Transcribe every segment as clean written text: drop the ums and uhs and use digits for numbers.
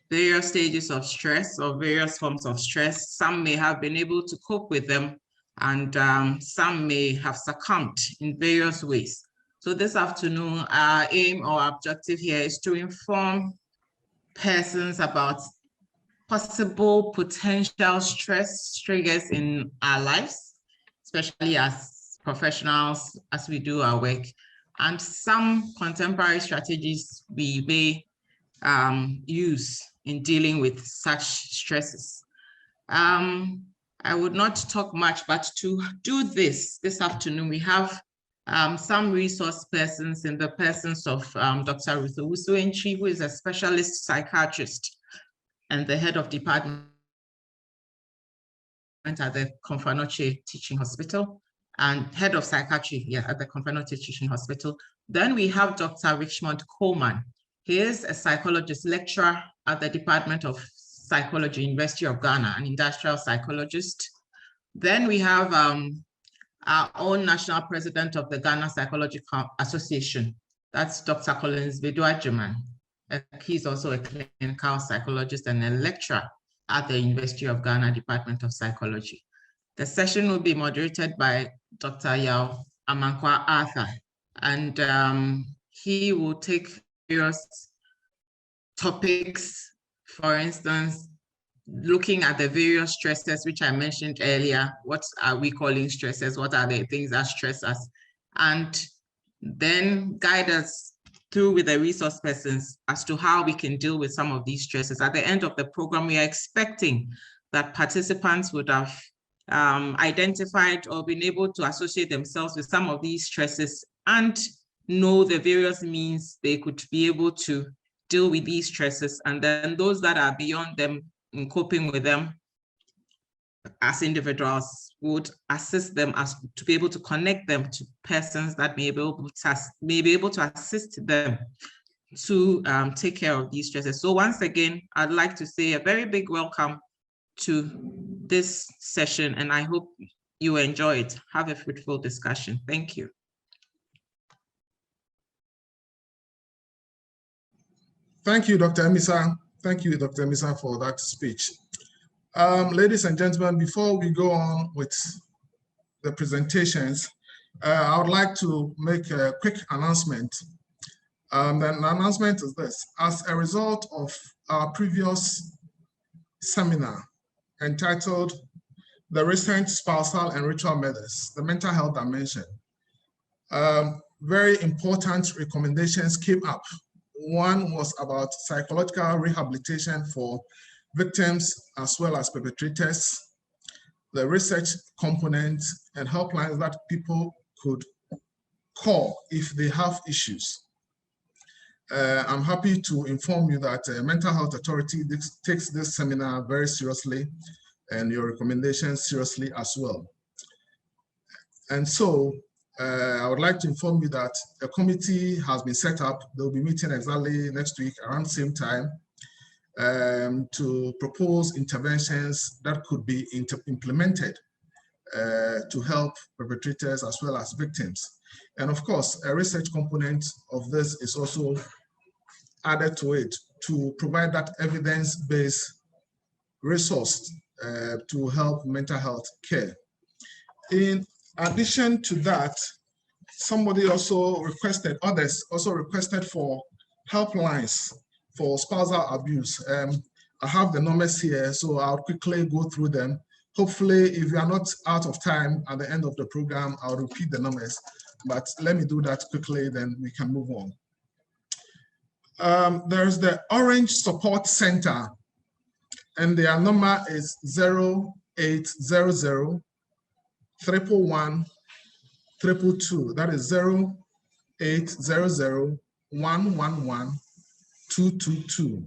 various stages of stress or various forms of stress. Some may have been able to cope with them, and some may have succumbed in various ways. So this afternoon, our aim or objective here is to inform persons about possible potential stress triggers in our lives, especially as professionals, as we do our work, and some contemporary strategies we may use in dealing with such stresses. I would not talk much, but to do this afternoon, we have some resource persons in the persons of Dr. Ruth Owusu-Enchi, who is a specialist psychiatrist and the head of department at the Confanoche Teaching Hospital, and head of psychiatry at the Confanoche Teaching Hospital. Then we have Dr. Richmond Coleman. He is a psychologist lecturer at the Department of Psychology, University of Ghana, an industrial psychologist. Then we have our own national president of the Ghana Psychological Association. That's Dr. Collins Bedu-Adjeman. He's also a clinical psychologist and a lecturer at the University of Ghana Department of Psychology. The session will be moderated by Dr. Yao Amankwa Arthur, and he will take various topics, for instance, looking at the various stresses which I mentioned earlier. What are we calling stresses? What are the things that stress us? And then guide us through with the resource persons as to how we can deal with some of these stresses. At the end of the program, we are expecting that participants would have identified or been able to associate themselves with some of these stresses and know the various means they could be able to deal with these stresses. And then those that are beyond them in coping with them as individuals would assist them as to be able to connect them to persons that may be able to assist them to take care of these stresses. So once again, I'd like to say a very big welcome to this session, and I hope you enjoy it. Have a fruitful discussion. Thank you. Thank you, Dr. Emisa. Thank you, Dr. Emisa, for that speech. Ladies and gentlemen, before we go on with the presentations, I would like to make a quick announcement. The announcement is this: as a result of our previous seminar entitled The Recent Spousal and Ritual Methods, the Mental Health Dimension, very important recommendations came up. One was about psychological rehabilitation for victims as well as perpetrators, the research components and helplines that people could call if they have issues. I'm happy to inform you that Mental Health Authority takes this seminar very seriously and your recommendations seriously as well. And so I would like to inform you that a committee has been set up. They'll be meeting exactly next week around the same time to propose interventions that could be implemented to help perpetrators as well as victims. And of course, a research component of this is also added to it to provide that evidence-based resource to help mental health care. In addition to that, somebody also requested, others also requested for helplines for spousal abuse. I have the numbers here, so I'll quickly go through them. Hopefully, if you are not out of time at the end of the program, I'll repeat the numbers, but let me do that quickly, then we can move on. There's the Orange Support Center, and their number is 0800 111 222. That is 0800 111 222.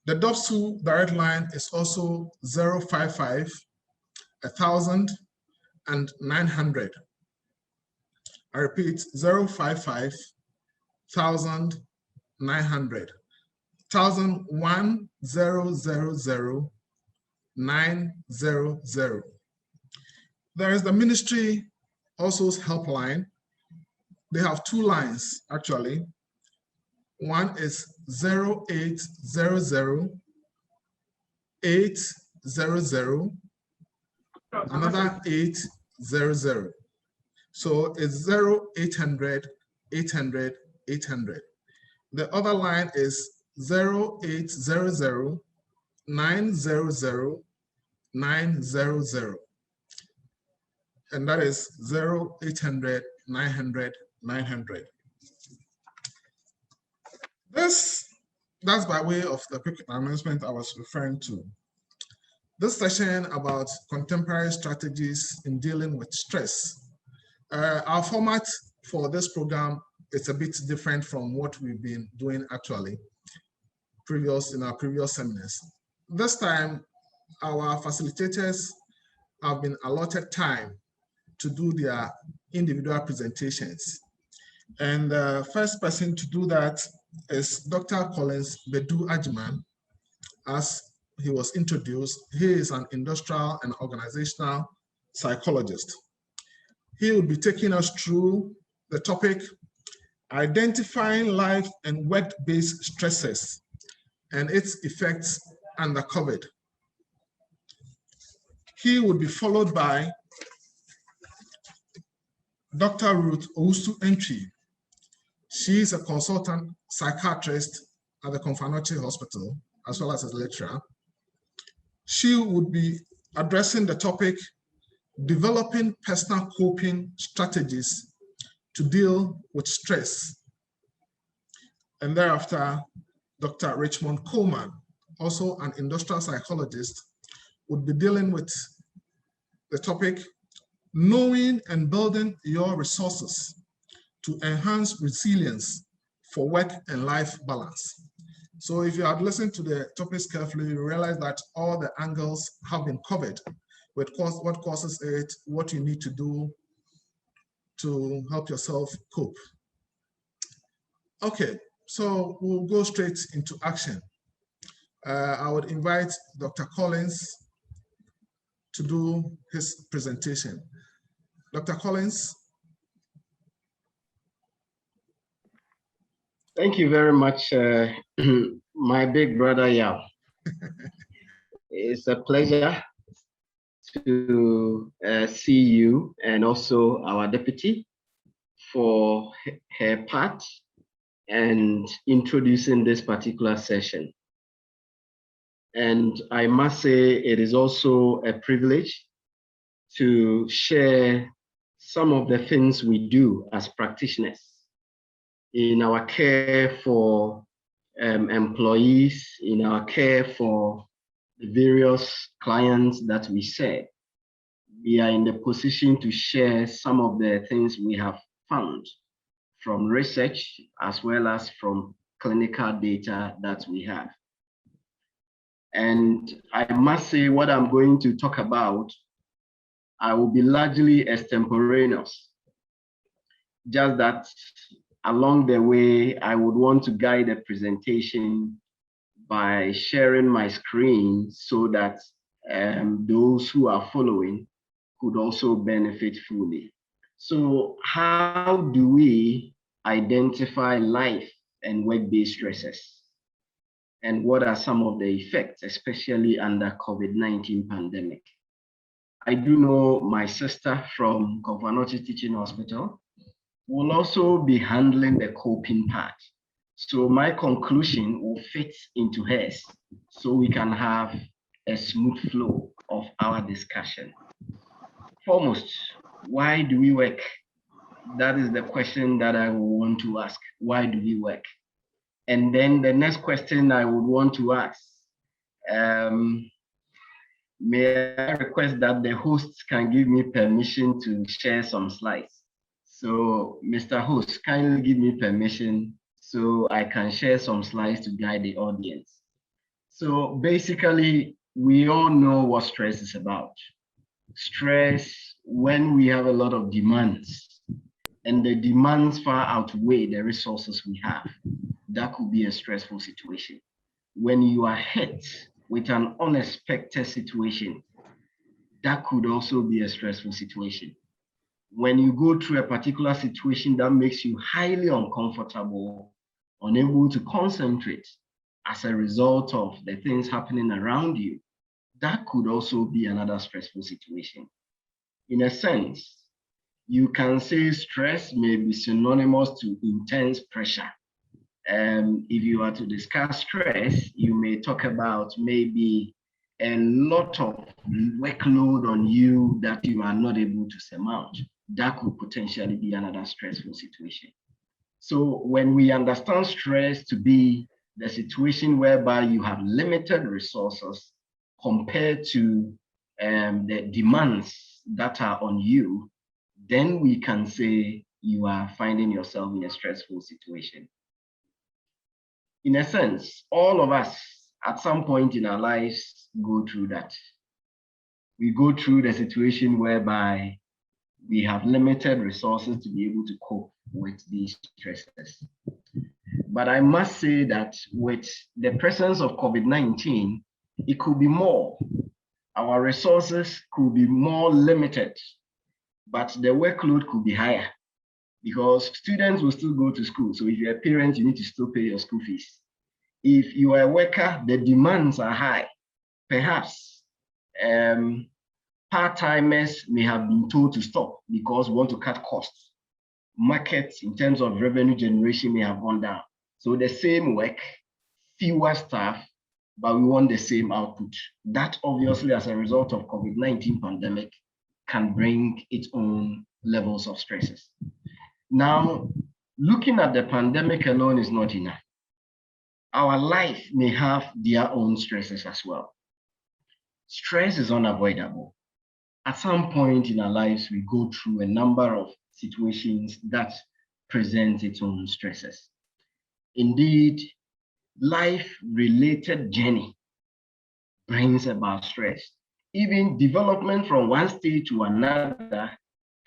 The DOPSU direct line is also 055 1900. I repeat, 055 1900. 1000 900. There is the ministry also's helpline. They have two lines actually. One is 0800 800, another 800. So it's 0800 800 800. The other line is 0800 900 900. And that is 0800 900 900. That's by way of the quick announcement I was referring to. This session about contemporary strategies in dealing with stress. Our format for this program is a bit different from what we've been doing actually in our previous seminars. This time, our facilitators have been allotted time to do their individual presentations. And the first person to do that is Dr. Collins Bedu Ajiman. As he was introduced, he is an industrial and organizational psychologist. He will be taking us through the topic, identifying life and work-based stresses and its effects under COVID. He will be followed by Dr. Ruth Owusu-Entwi. She is a consultant psychiatrist at the Confanoche Hospital, as well as a lecturer. She would be addressing the topic, developing personal coping strategies to deal with stress. And thereafter, Dr. Richmond Coleman, also an industrial psychologist, would be dealing with the topic, knowing and building your resources to enhance resilience for work and life balance. So if you have listened to the topics carefully, you realize that all the angles have been covered with what causes it, what you need to do to help yourself cope. Okay, so we'll go straight into action. I would invite Dr. Collins to do his presentation. Dr. Collins. Thank you very much, my big brother Yao. It's a pleasure to see you and also our deputy for her part and introducing this particular session. And I must say it is also a privilege to share some of the things we do as practitioners in our care for employees, in our care for the various clients that we serve. We are in the position to share some of the things we have found from research as well as from clinical data that we have. And I must say what I'm going to talk about, I will be largely extemporaneous. Just that along the way, I would want to guide the presentation by sharing my screen so that those who are following could also benefit fully. So how do we identify life and work-based stresses? And what are some of the effects, especially under COVID-19 pandemic? I do know my sister from Confanoche Teaching Hospital will also be handling the coping part. So my conclusion will fit into hers so we can have a smooth flow of our discussion. Foremost, why do we work? That is the question that I will want to ask. Why do we work? And then the next question I would want to ask, may I request that the hosts can give me permission to share some slides? So Mr. Host, kindly give me permission so I can share some slides to guide the audience. So basically, we all know what stress is about. Stress, when we have a lot of demands and the demands far outweigh the resources we have, that could be a stressful situation. When you are hit with an unexpected situation, that could also be a stressful situation. When you go through a particular situation that makes you highly uncomfortable unable to concentrate as a result of the things happening around you, that could also be another stressful situation. In a sense, you can say stress may be synonymous to intense pressure. If you are to discuss stress, you may talk about maybe a lot of workload on you that you are not able to surmount. That could potentially be another stressful situation. So when we understand stress to be the situation whereby you have limited resources compared to the demands that are on you, then we can say you are finding yourself in a stressful situation. In a sense, all of us at some point in our lives go through that. We go through the situation whereby we have limited resources to be able to cope with these stresses. But I must say that with the presence of COVID-19, it could be more. Our resources could be more limited, but the workload could be higher because students will still go to school. So if you're a parent, you need to still pay your school fees. If you are a worker, the demands are high. Perhaps part-timers may have been told to stop because we want to cut costs. Markets in terms of revenue generation may have gone down. So the same work, fewer staff, but we want the same output. That obviously, as a result of COVID-19 pandemic, can bring its own levels of stresses. Now, looking at the pandemic alone is not enough. Our life may have their own stresses as well. Stress is unavoidable. At some point in our lives, we go through a number of situations that present its own stresses. Indeed, life-related journey brings about stress. Even development from one stage to another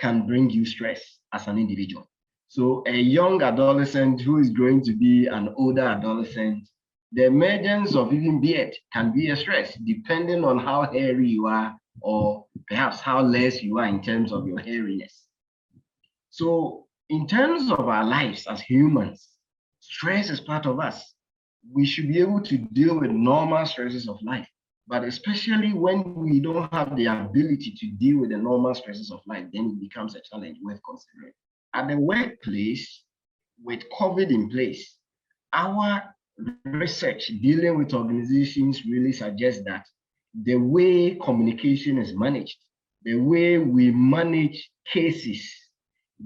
can bring you stress as an individual. So a young adolescent who is going to be an older adolescent, the emergence of even beard can be a stress depending on how hairy you are or perhaps how less you are in terms of your hairiness. So in terms of our lives as humans, stress is part of us. We should be able to deal with normal stresses of life, but especially when we don't have the ability to deal with the normal stresses of life, then it becomes a challenge worth considering. At the workplace, with COVID in place, our research dealing with organizations really suggests that the way communication is managed, the way we manage cases,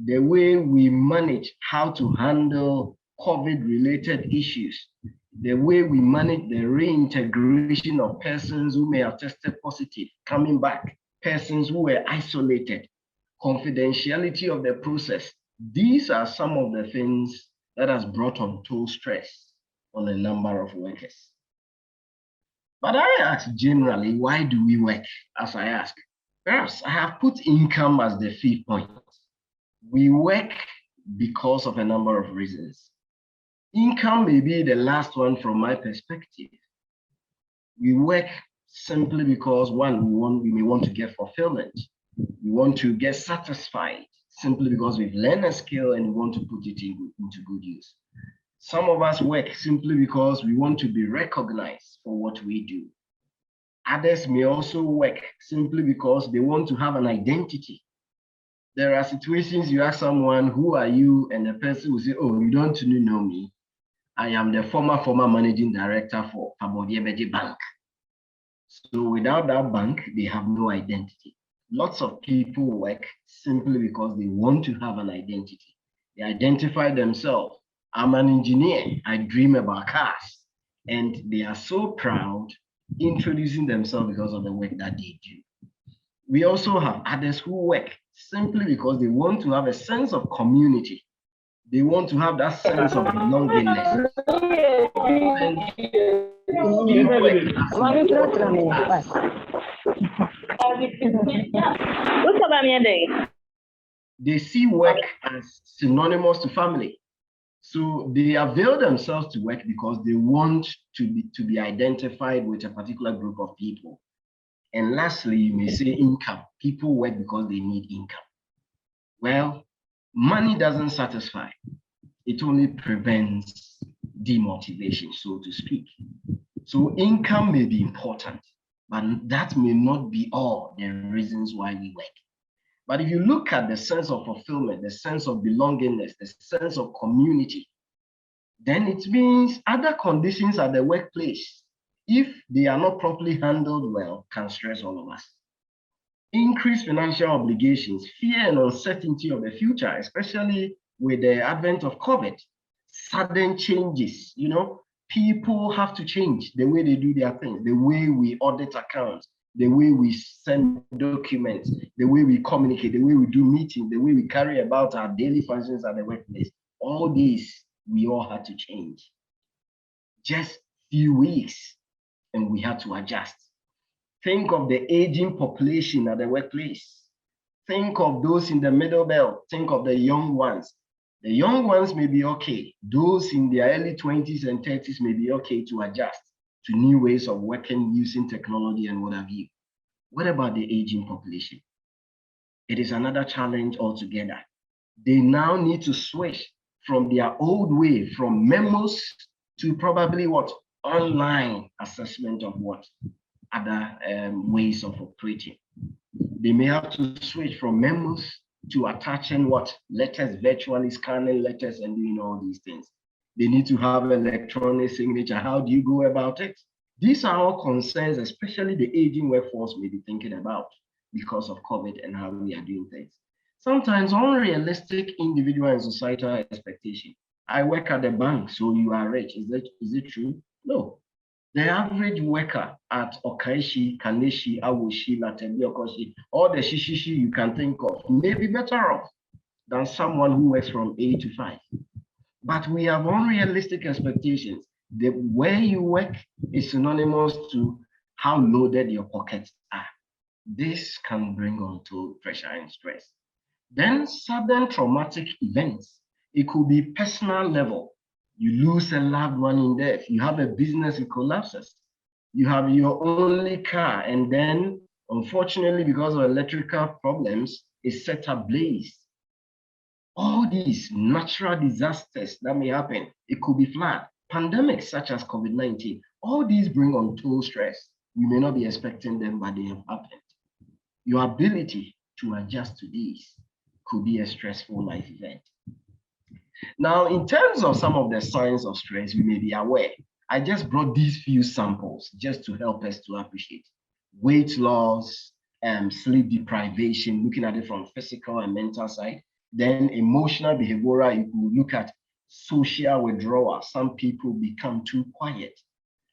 the way we manage how to handle COVID-related issues, the way we manage the reintegration of persons who may have tested positive, coming back, persons who were isolated, confidentiality of the process. These are some of the things that has brought untold stress on a number of workers. But I ask generally, why do we work? As I ask, perhaps I have put income as the fifth point. We work because of a number of reasons. Income may be the last one from my perspective. We work simply because one, we may want to get fulfillment. We want to get satisfied simply because we've learned a skill and we want to put it into good use. Some of us work simply because we want to be recognized for what we do. Others may also work simply because they want to have an identity. There are situations you ask someone, who are you? And the person will say, oh, you don't know me. I am the former managing director for Pabodiebeji Bank. So without that bank, they have no identity. Lots of people work simply because they want to have an identity. They identify themselves. I'm an engineer. I dream about cars. And they are so proud introducing themselves because of the work that they do. We also have others who work simply because they want to have a sense of community. They want to have that sense of belongingness. They see work as synonymous to family. So they avail themselves to work because they want to be identified with a particular group of people. And lastly, you may say income. People work because they need income. Well, money doesn't satisfy. It only prevents demotivation, so to speak. So income may be important, but that may not be all the reasons why we work. But if you look at the sense of fulfillment, the sense of belongingness, the sense of community, then it means other conditions at the workplace, if they are not properly handled well, can stress all of us. Increased financial obligations, fear and uncertainty of the future, especially with the advent of COVID, sudden changes, people have to change the way they do their things, the way we audit accounts, the way we send documents, the way we communicate, the way we do meetings, the way we carry about our daily functions at the workplace. All these, we all had to change. Just few weeks, and we had to adjust. Think of the aging population at the workplace. Think of those in the middle belt. Think of the young ones. The young ones may be okay. Those in their early 20s and 30s may be okay to adjust to new ways of working using technology and what have you. What about the aging population? It is another challenge altogether. They now need to switch from their old way, from memos to probably what? Online assessment of what? Other ways of operating. They may have to switch from memos to attaching what? Letters, virtually scanning letters and doing all these things. They need to have electronic signature. How do you go about it? These are all concerns, especially the aging workforce may be thinking about because of COVID and how we are doing things. Sometimes unrealistic individual and societal expectation. I work at the bank, so you are rich. Is it true? No. The average worker at Okaishi, Kaneshi, Awoshi, Latembi, Okoshi, all the shishishi you can think of may be better off than someone who works from 8 to 5. But we have unrealistic expectations. The way you work is synonymous to how loaded your pockets are. This can bring on to pressure and stress. Then sudden traumatic events. It could be personal level. You lose a loved one in death. You have a business, it collapses. You have your only car, and then unfortunately, because of electrical problems, it's set ablaze. All these natural disasters that may happen, it could be flood, pandemics such as COVID-19, all these bring untold stress. You may not be expecting them, but they have happened. Your ability to adjust to these could be a stressful life event. Now, in terms of some of the signs of stress, we may be aware. I just brought these few samples just to help us to appreciate. Weight loss, sleep deprivation, looking at it from physical and mental side. Then emotional, behavioral, you could look at social withdrawal. Some people become too quiet.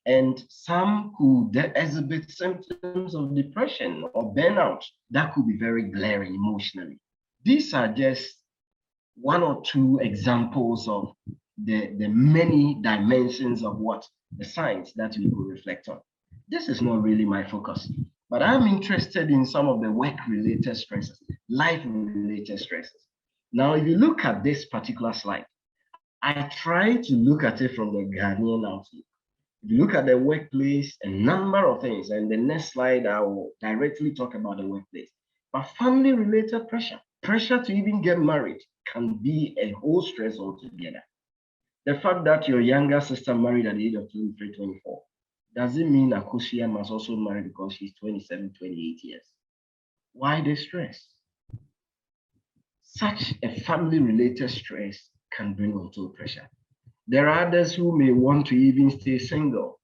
And some could exhibit symptoms of depression or burnout. That could be very glaring emotionally. These are just one or two examples of the many dimensions of what the signs that we could reflect on. This is not really my focus, but I'm interested in some of the work-related stresses, life-related stresses. Now, if you look at this particular slide, I try to look at it from the Ghanaian outlook. If you look at the workplace, a number of things, and the next slide, I will directly talk about the workplace. But family-related pressure, pressure to even get married can be a whole stress altogether. The fact that your younger sister married at the age of 23, 24, doesn't mean Akosia must also marry because she's 27, 28 years. Why the stress? Such a family-related stress can bring untold pressure. There are others who may want to even stay single,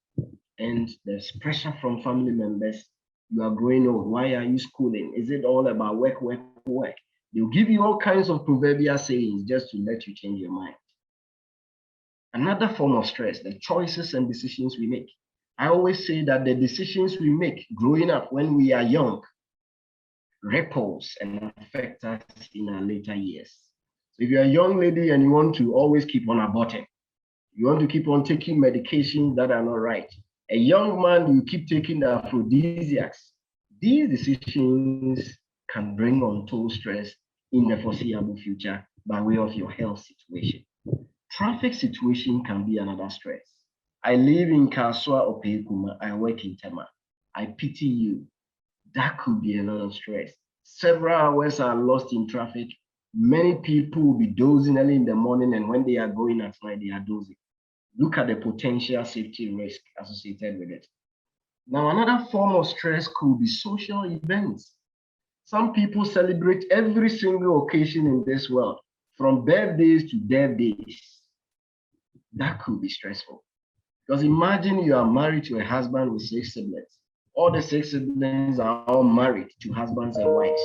and there's pressure from family members. You are growing old. Why are you schooling? Is it all about work, work, work? They'll give you all kinds of proverbial sayings just to let you change your mind. Another form of stress, the choices and decisions we make. I always say that the decisions we make growing up when we are young ripples and affect us in our later years. So if you're a young lady and you want to always keep on aborting, you want to keep on taking medications that are not right, a young man, you keep taking the aphrodisiacs, these decisions can bring untold stress in the foreseeable future by way of your health situation. Traffic situation can be another stress. I live in Kaswa Opekuma, I work in Tema. I pity you. That could be a lot of stress. Several hours are lost in traffic. Many people will be dozing early in the morning, and when they are going at night, they are dozing. look at the potential safety risk associated with it. Now, another form of stress could be social events. Some people celebrate every single occasion in this world, from birthdays to death days. That could be stressful. Because imagine you are married to a husband with 6 siblings. All the 6 siblings are all married to husbands and wives.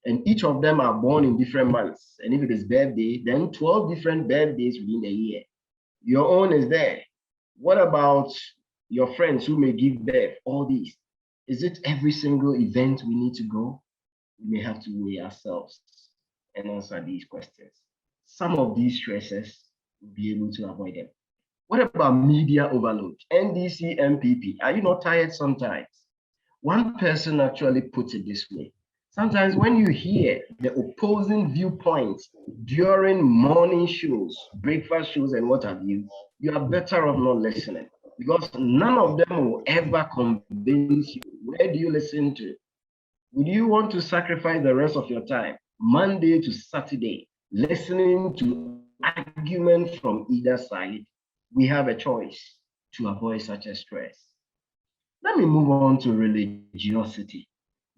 And each of them are born in different months. And if it is birthday, then 12 different birthdays within a year. Your own is there. What about your friends who may give birth? All these. Is it every single event we need to go? We may have to weigh ourselves and answer these questions. Some of these stresses, we'll be able to avoid them. What about media overload? NDC, MPP, are you not tired sometimes? One person actually puts it this way. Sometimes when you hear the opposing viewpoints during morning shows, breakfast shows, and what have you, you are better off not listening, because none of them will ever convince you. Where do you listen to? Would you want to sacrifice the rest of your time, Monday to Saturday, listening to arguments from either side? We have a choice to avoid such a stress. Let me move on to religiosity.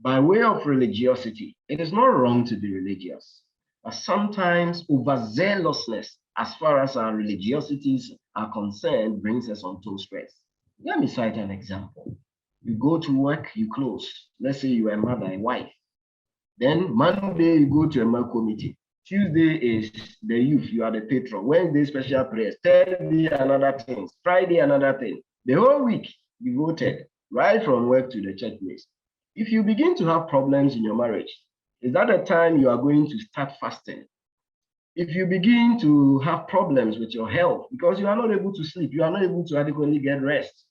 By way of religiosity, it is not wrong to be religious, but sometimes overzealousness as far as our religiosities are concerned brings us onto stress. Let me cite an example. You go to work, you close. Let's say you are a mother, a wife. Then Monday, you go to a MHA meeting. Tuesday is the youth, you are the patron. Wednesday, special prayers. Thursday, another thing. Friday, another thing. The whole week, you voted, right from work to the church place. If you begin to have problems in your marriage, is that the time you are going to start fasting? If you begin to have problems with your health because you are not able to sleep, you are not able to adequately get rest,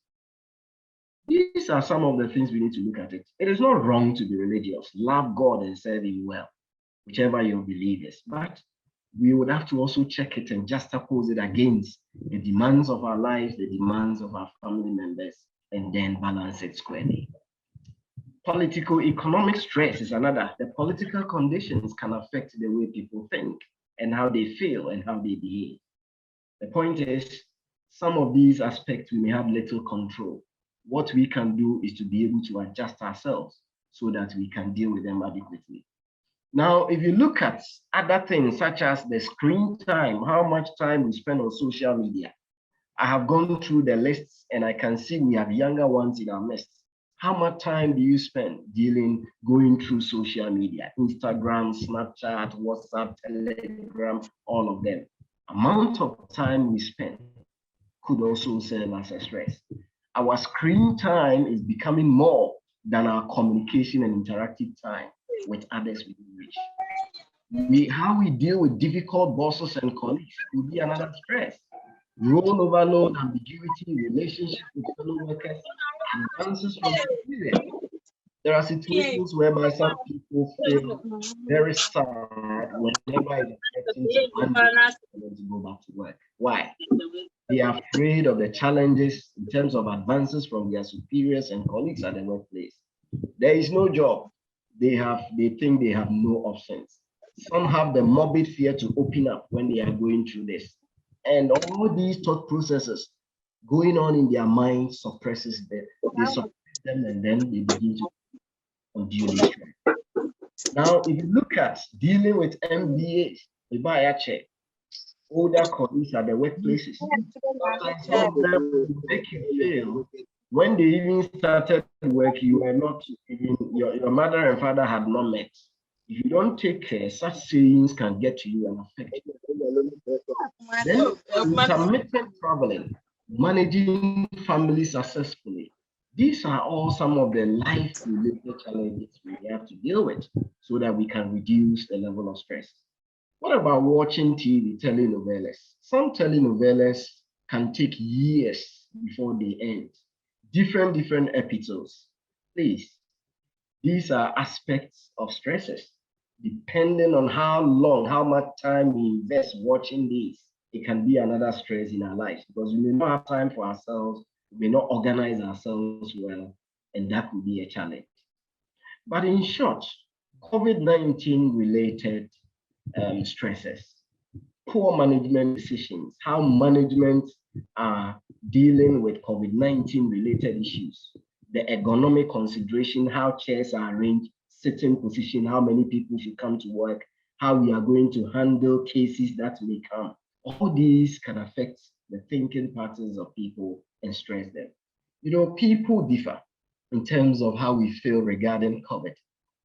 these are some of the things we need to look at it. It is not wrong to be religious. Love God and serve Him well, whichever your belief is. But we would have to also check it and juxtapose it against the demands of our lives, the demands of our family members, and then balance it squarely. Political economic stress is another. The political conditions can affect the way people think and how they feel and how they behave. The point is, some of these aspects we may have little control. What we can do is to be able to adjust ourselves so that we can deal with them adequately. Now, if you look at other things such as the screen time, how much time we spend on social media, I have gone through the lists and I can see we have younger ones in our midst. How much time do you spend going through social media, Instagram, Snapchat, WhatsApp, Telegram, all of them? Amount of time we spend could also serve as a stress. Our screen time is becoming more than our communication and interactive time with others within reach. How we deal with difficult bosses and colleagues could be another stress. Role overload, ambiguity, relationship with fellow workers, advances from superior. There are situations whereby some people feel very sad whenever it's getting to Monday to go back to work. Why? They are afraid of the challenges in terms of advances from their superiors and colleagues at the workplace. There is no job. They think they have no options. Some have the morbid fear to open up when they are going through this. And all these thought processes going on in their mind suppresses them. They suppress them and then they begin to unduly stress. Now, if you look at dealing with MBAs, older colleagues at the workplaces, some of them will make you feel when they even started work, you were not even, your mother and father had not met. If you don't take care, such sayings can get to you and affect you. Then intermittent traveling, managing family successfully. These are all some of the life-related challenges we have to deal with so that we can reduce the level of stress. What about watching TV, telenovelas? Some telenovelas can take years before they end. Different episodes. Please, these are aspects of stresses. Depending on how long, how much time we invest watching these, it can be another stress in our lives because we may not have time for ourselves, we may not organize ourselves well, and that could be a challenge. But in short, COVID-19 related stresses, poor management decisions, how management are dealing with COVID-19 related issues. The ergonomic consideration, how chairs are arranged, sitting position, how many people should come to work, how we are going to handle cases that may come. All these can affect the thinking patterns of people and stress them. You know, people differ in terms of how we feel regarding COVID.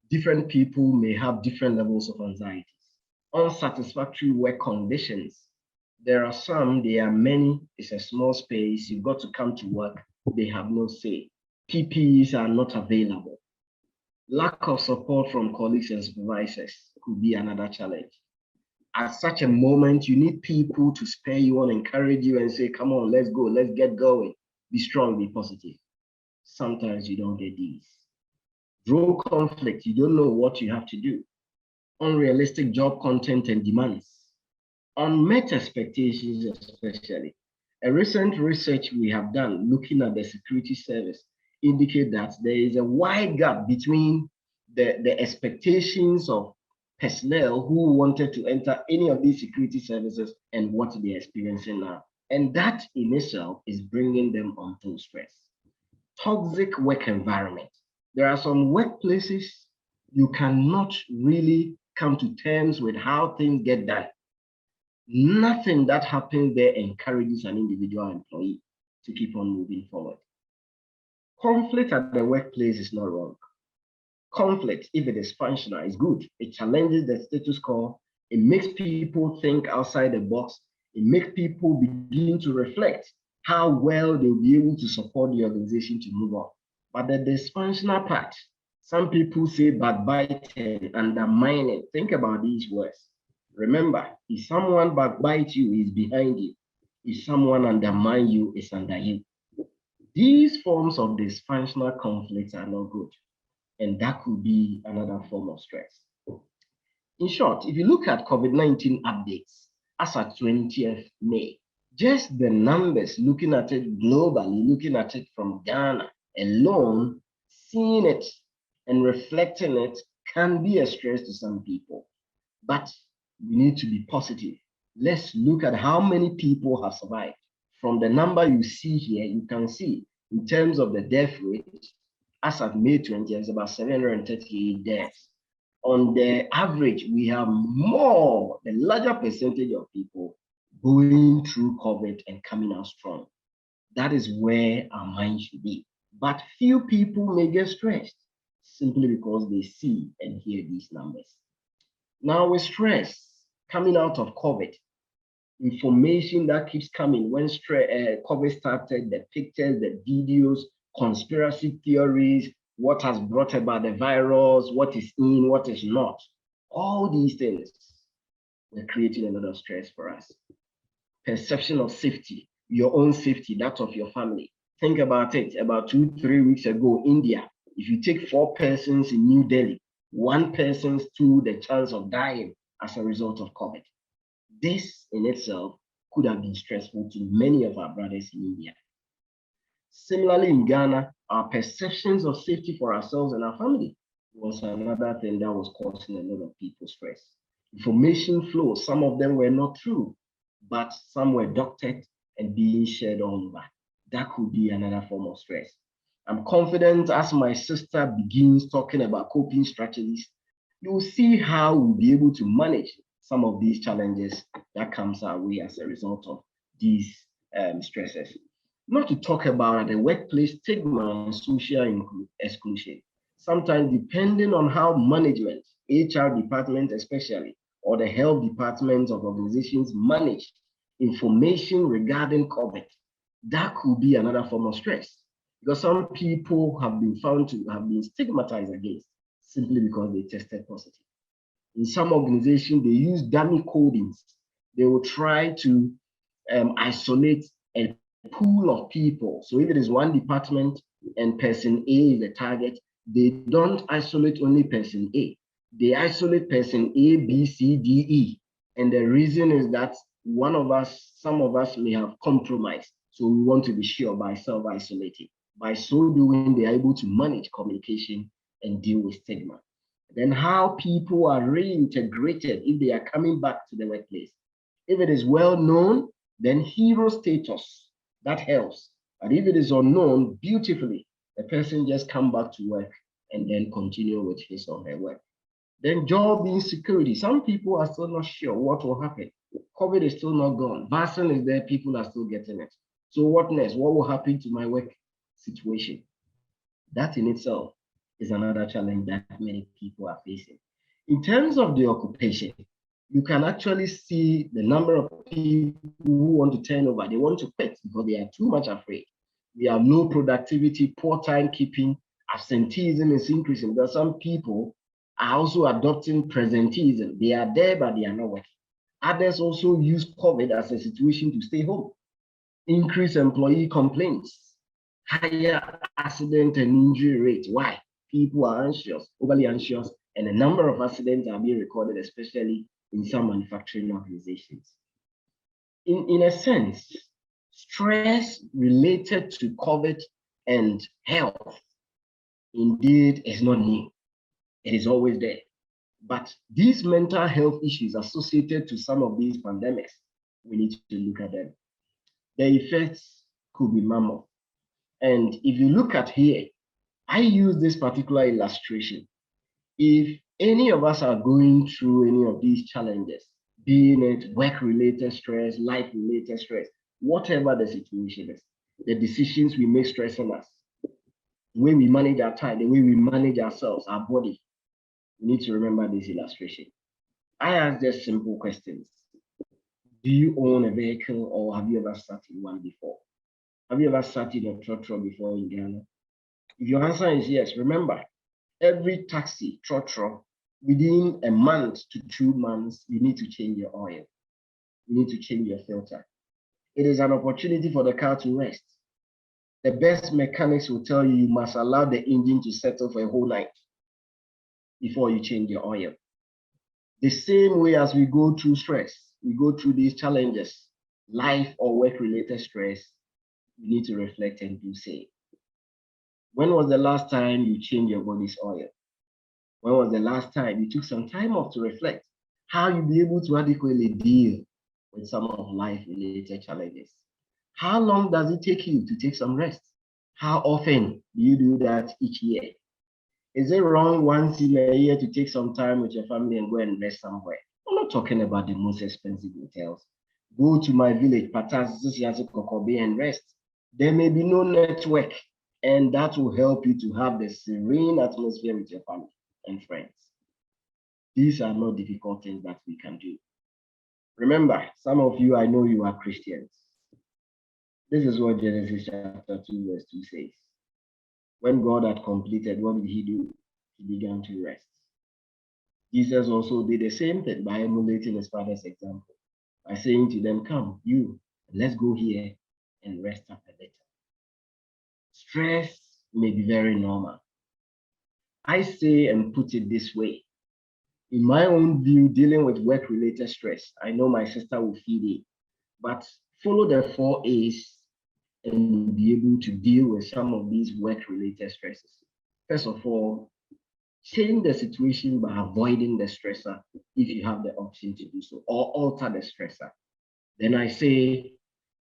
Different people may have different levels of anxieties. Unsatisfactory work conditions. There are some, there are many, it's a small space, you've got to come to work, they have no say. PPEs are not available. Lack of support from colleagues and supervisors could be another challenge. At such a moment, you need people to spur you on, encourage you and say, come on, let's go, let's get going. Be strong, be positive. Sometimes you don't get these. Role conflict, you don't know what you have to do. Unrealistic job content and demands. Unmet expectations, especially. A recent research we have done looking at the security service indicate that there is a wide gap between the expectations of personnel who wanted to enter any of these security services and what they're experiencing now. And that in itself is bringing them onto stress. Toxic work environment. There are some workplaces you cannot really come to terms with how things get done. Nothing that happens there encourages an individual employee to keep on moving forward. Conflict at the workplace is not wrong. Conflict, if it is functional, is good. It challenges the status quo. It makes people think outside the box. It makes people begin to reflect how well they'll be able to support the organization to move on. But the dysfunctional part, some people say backbiting, undermining. Think about these words. Remember, if someone backbites you, he's behind you. If someone undermines you, it's under you. These forms of dysfunctional conflicts are not good. And that could be another form of stress. In short, if you look at COVID-19 updates as at 20th May, just the numbers, looking at it globally, looking at it from Ghana alone, seeing it and reflecting it can be a stress to some people. But we need to be positive. Let's look at how many people have survived. From the number you see here, you can see in terms of the death rate, as of May 20, it's about 738 deaths. On the average, we have more, the larger percentage of people going through COVID and coming out strong. That is where our mind should be. But few people may get stressed simply because they see and hear these numbers. Now with stress coming out of COVID, information that keeps coming when COVID started, the pictures, the videos, conspiracy theories, what has brought about the virus, what is in, what is not. All these things were creating a lot of stress for us. Perception of safety, your own safety, that of your family. Think about it. About 2-3 weeks ago, India, if you take 4 persons in New Delhi, 1 person stood the chance of dying as a result of COVID. This in itself could have been stressful to many of our brothers in India. Similarly, in Ghana, our perceptions of safety for ourselves and our family was another thing that was causing a lot of people stress. Information flow, some of them were not true, but some were doctored and being shared all over. That could be another form of stress. I'm confident as my sister begins talking about coping strategies, you'll see how we'll be able to manage some of these challenges that comes our way as a result of these stresses. Not to talk about the workplace stigma and social exclusion. Sometimes depending on how management, HR department especially, or the health departments of organizations manage information regarding COVID, that could be another form of stress. Because some people have been found to have been stigmatized against simply because they tested positive. In some organizations, they use dummy codings. They will try to isolate a pool of people. So if it is one department and person A is the target, they don't isolate only person A. They isolate person A, B, C, D, E. And the reason is that some of us may have compromised. So we want to be sure by self-isolating. By so doing, they are able to manage communication and deal with stigma. Then how people are reintegrated if they are coming back to the workplace. If it is well known, then hero status That helps. But if it is unknown, beautifully, the person just come back to work and then continue with his or her work. Then job insecurity. Some people are still not sure what will happen. COVID is still not gone. Vaccine is there, people are still getting it. So what next? What will happen to my work situation? That in itself is another challenge that many people are facing. In terms of the occupation, you can actually see the number of people who want to turn over. They want to quit because they are too much afraid. We have low productivity, poor timekeeping, absenteeism is increasing. There are some people are also adopting presenteeism. They are there, but they are not working. Others also use COVID as a situation to stay home. Increase employee complaints, higher accident and injury rate. Why? People are anxious, overly anxious, and a number of accidents are being recorded, especially in some manufacturing organizations. In a sense, stress related to COVID and health indeed is not new. It is always there. But these mental health issues associated to some of these pandemics, we need to look at them. The effects could be mammoth. And if you look at here, I use this particular illustration. If any of us are going through any of these challenges, being it work-related stress, life-related stress, whatever the situation is, the decisions we make stressing us, the way we manage our time, the way we manage ourselves, our body, we need to remember this illustration. I ask just simple questions. Do you own a vehicle or have you ever sat in one before? Have you ever sat in a trotro before in Ghana? If your answer is yes, remember, every taxi, trotro, within a month to 2 months, you need to change your oil. You need to change your filter. It is an opportunity for the car to rest. The best mechanics will tell you you must allow the engine to settle for a whole night before you change your oil. The same way as we go through stress, we go through these challenges, life or work-related stress, you need to reflect and do say. When was the last time you changed your body's oil? When was the last time you took some time off to reflect how you'll be able to adequately deal with some of life-related challenges? How long does it take you to take some rest? How often do you do that each year? Is it wrong once in a year to take some time with your family and go and rest somewhere? I'm not talking about the most expensive hotels. Go to my village, and rest. There may be no network, and that will help you to have the serene atmosphere with your family and friends. These are not difficult things that we can do. Remember, some of you, I know you are Christians. This is what Genesis chapter 2, verse 2 says. When God had completed, what did he do? He began to rest. Jesus also did the same thing by emulating his father's example, by saying to them, come, you, let's go here and rest up a little. Stress may be very normal. I say and put it this way. In my own view, dealing with work-related stress, I know my sister will feed it, but follow the 4 A's and be able to deal with some of these work-related stresses. First of all, change the situation by avoiding the stressor if you have the option to do so, or alter the stressor. Then I say,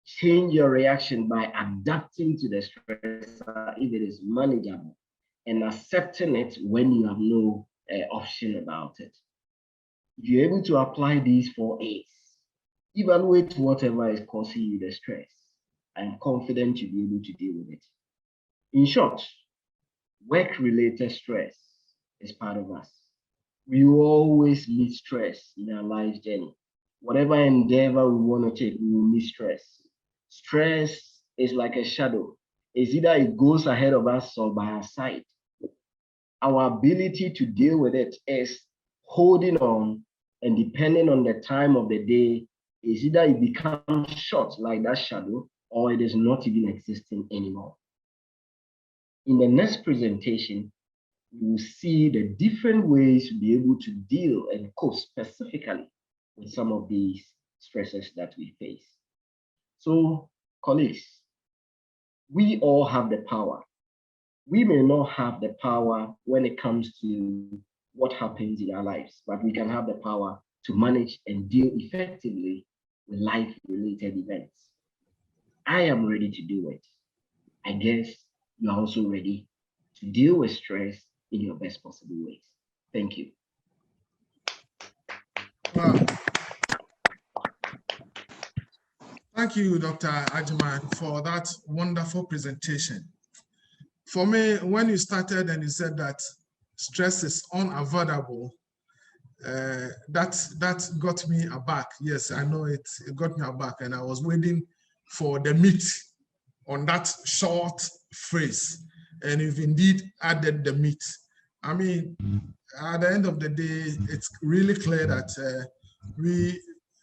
change your reaction by adapting to the stressor if it is manageable and accepting it when you have no option about it. If you're able to apply these 4 A's, evaluate whatever is causing you the stress. I'm confident you'll be able to deal with it. In short, work-related stress is part of us. We always meet stress in our life journey. Whatever endeavor we want to take, we will meet stress. Stress is like a shadow. It's either it goes ahead of us or by our side. Our ability to deal with it is holding on, and depending on the time of the day, is either it becomes short like that shadow, or it is not even existing anymore. In the next presentation, you will see the different ways to be able to deal and cope specifically with some of these stresses that we face. So, colleagues, we all have the power. We may not have the power when it comes to what happens in our lives, but we can have the power to manage and deal effectively with life-related events. I am ready to do it, I guess you are also ready to deal with stress in your best possible ways. Thank you. Wow. Thank you, Dr. Ajiman, for that wonderful presentation. For me, when you started and you said that stress is unavoidable, that got me aback. Yes, I know it got me aback, and I was waiting for the meat on that short phrase, and you've indeed added the meat. I mean, at the end of the day, it's really clear that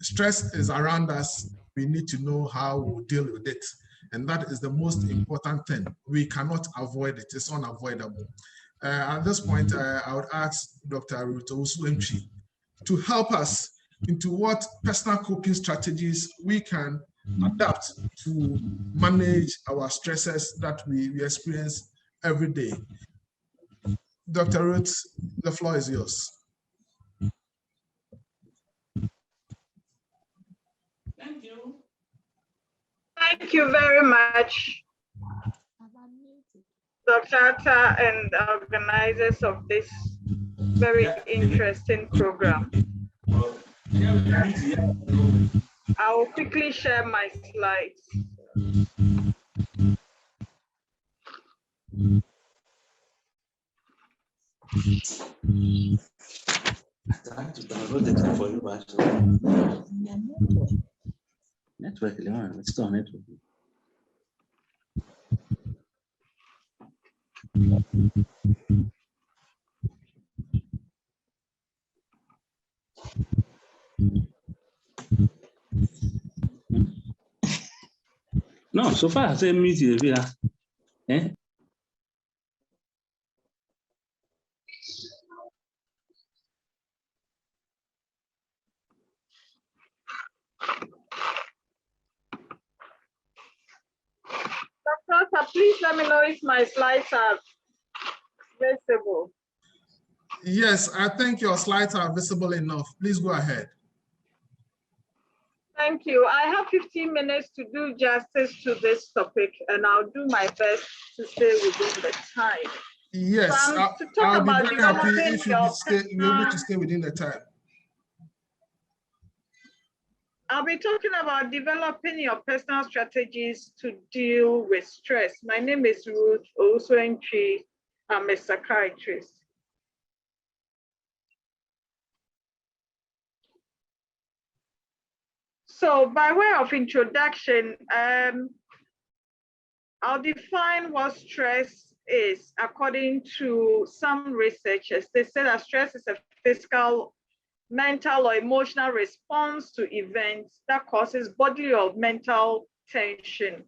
stress is around us. We need to know how we deal with it. And that is the most important thing. We cannot avoid it. It's unavoidable. At this point, I would ask Dr. Ruth Owusu-Antwi to help us into what personal coping strategies we can adapt to manage our stresses that we experience every day. Dr. Ruth, the floor is yours. Thank you. Thank you very much, Dr. Atta and the organizers of this very interesting program. I will quickly share my slides. Network, it's not network. No, so far I say meet you here. Eh? Dr. Atta, please let me know if my slides are visible. Yes, I think your slides are visible enough. Please go ahead. Thank you. I have 15 minutes to do justice to this topic, and I'll do my best to stay within the time. Yes, I'll be very happy if you be able to stay within the time. I'll be talking about developing your personal strategies to deal with stress. My name is Ruth Owusu-Antwi. I'm a psychiatrist. So by way of introduction, I'll define what stress is according to some researchers. They say that stress is a physical, mental, or emotional response to events that causes bodily or mental tension.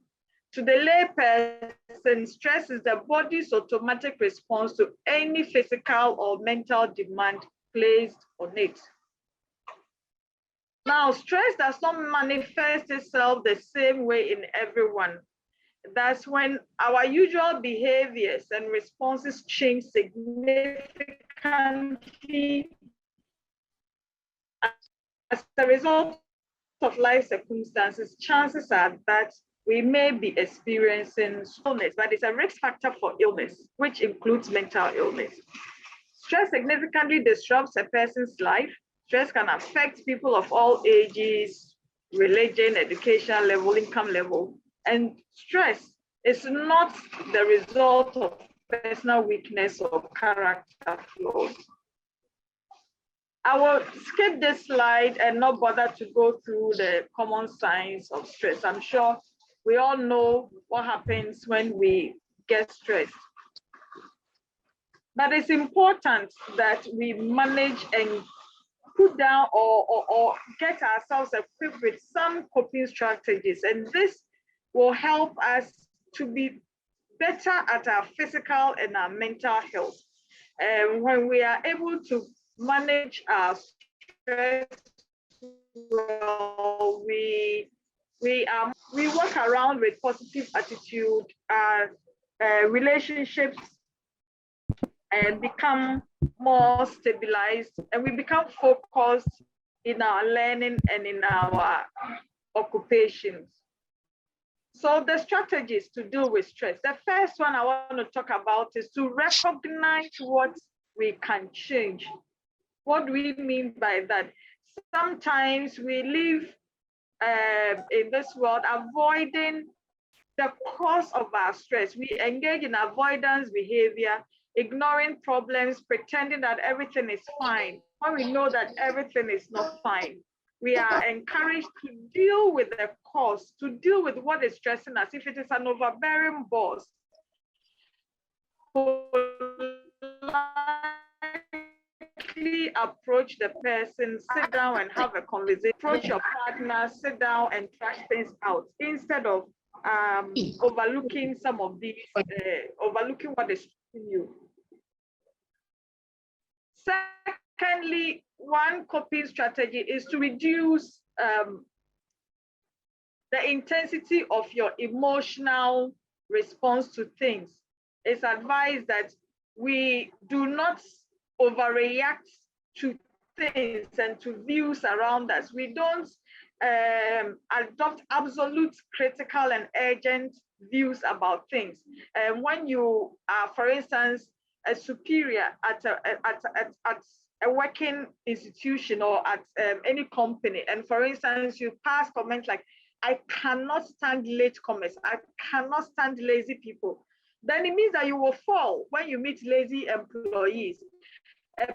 To the layperson, stress is the body's automatic response to any physical or mental demand placed on it. Now, stress does not manifest itself the same way in everyone. That's when our usual behaviors and responses change significantly as a result of life circumstances. Chances are that we may be experiencing illness, but it's a risk factor for illness, which includes mental illness. Stress significantly disrupts a person's life. Stress can affect people of all ages, religion, education level, income level. And stress is not the result of personal weakness or character flaws. I will skip this slide and not bother to go through the common signs of stress. I'm sure we all know what happens when we get stressed. But it's important that we manage and put down or get ourselves equipped with some coping strategies. And this will help us to be better at our physical and our mental health. And when we are able to manage our stress well, we work around with positive attitude, relationships and become more stabilized, and we become focused in our learning and in our occupations. So the strategies to deal with stress. The first one I want to talk about is to recognize what we can change. What do we mean by that? Sometimes we live in this world avoiding the cause of our stress. We engage in avoidance behavior, ignoring problems, pretending that everything is fine, when we know that everything is not fine. We are encouraged to deal with the cause, to deal with what is stressing us. If it is an overbearing boss, approach the person, sit down and have a conversation, approach your partner, sit down and trash things out instead of overlooking some of these, overlooking what is stressing you. Secondly, one coping strategy is to reduce the intensity of your emotional response to things. It's advised that we do not overreact to things and to views around us. We don't adopt absolute critical and urgent views about things. When you are, for instance, a superior at a working institution or at any company, and for instance, you pass comments like, I cannot stand latecomers, I cannot stand lazy people, then it means that you will fall when you meet lazy employees.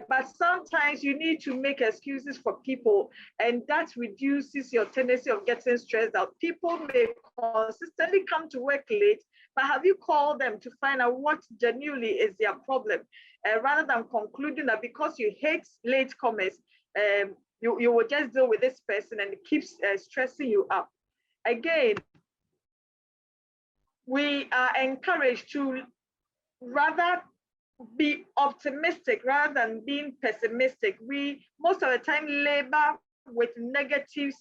But sometimes you need to make excuses for people, and that reduces your tendency of getting stressed out. People may consistently come to work late, but have you called them to find out what genuinely is their problem? Rather than concluding that because you hate latecomers, you will just deal with this person and it keeps stressing you up. Again, we are encouraged to rather be optimistic rather than being pessimistic. We most of the time labor with negatives.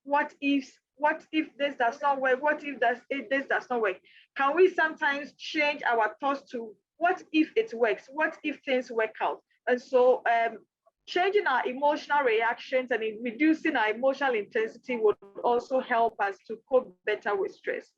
What if this does not work? What if this does not work? Can we sometimes change our thoughts to what if it works? What if things work out? And so changing our emotional reactions and reducing our emotional intensity would also help us to cope better with stress.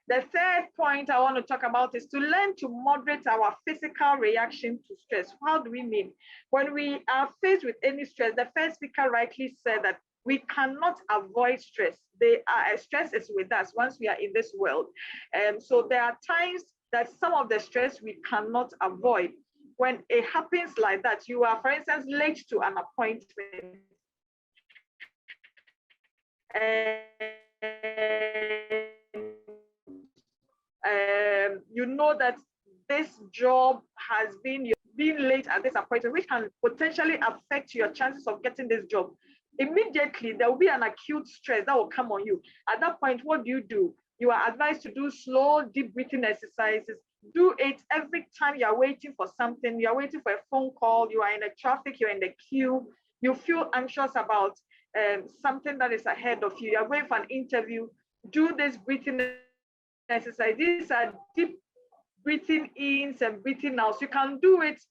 The third point I want to talk about is to learn to moderate our physical reaction to stress. How do we mean? When we are faced with any stress, the first speaker rightly said that we cannot avoid stress. Stress is with us once we are in this world. So there are times that some of the stress we cannot avoid. When it happens like that, you are, for instance, late to an appointment. You know that this job has been late at this appointment, which can potentially affect your chances of getting this job. Immediately, there will be an acute stress that will come on you. At that point, what do? You are advised to do slow, deep breathing exercises. Do it every time you are waiting for something. You are waiting for a phone call, you are in a traffic, you're in the queue, you feel anxious about something that is ahead of you. You are going for an interview. Do this breathing exercise. These are deep breathing ins and breathing outs. You can do it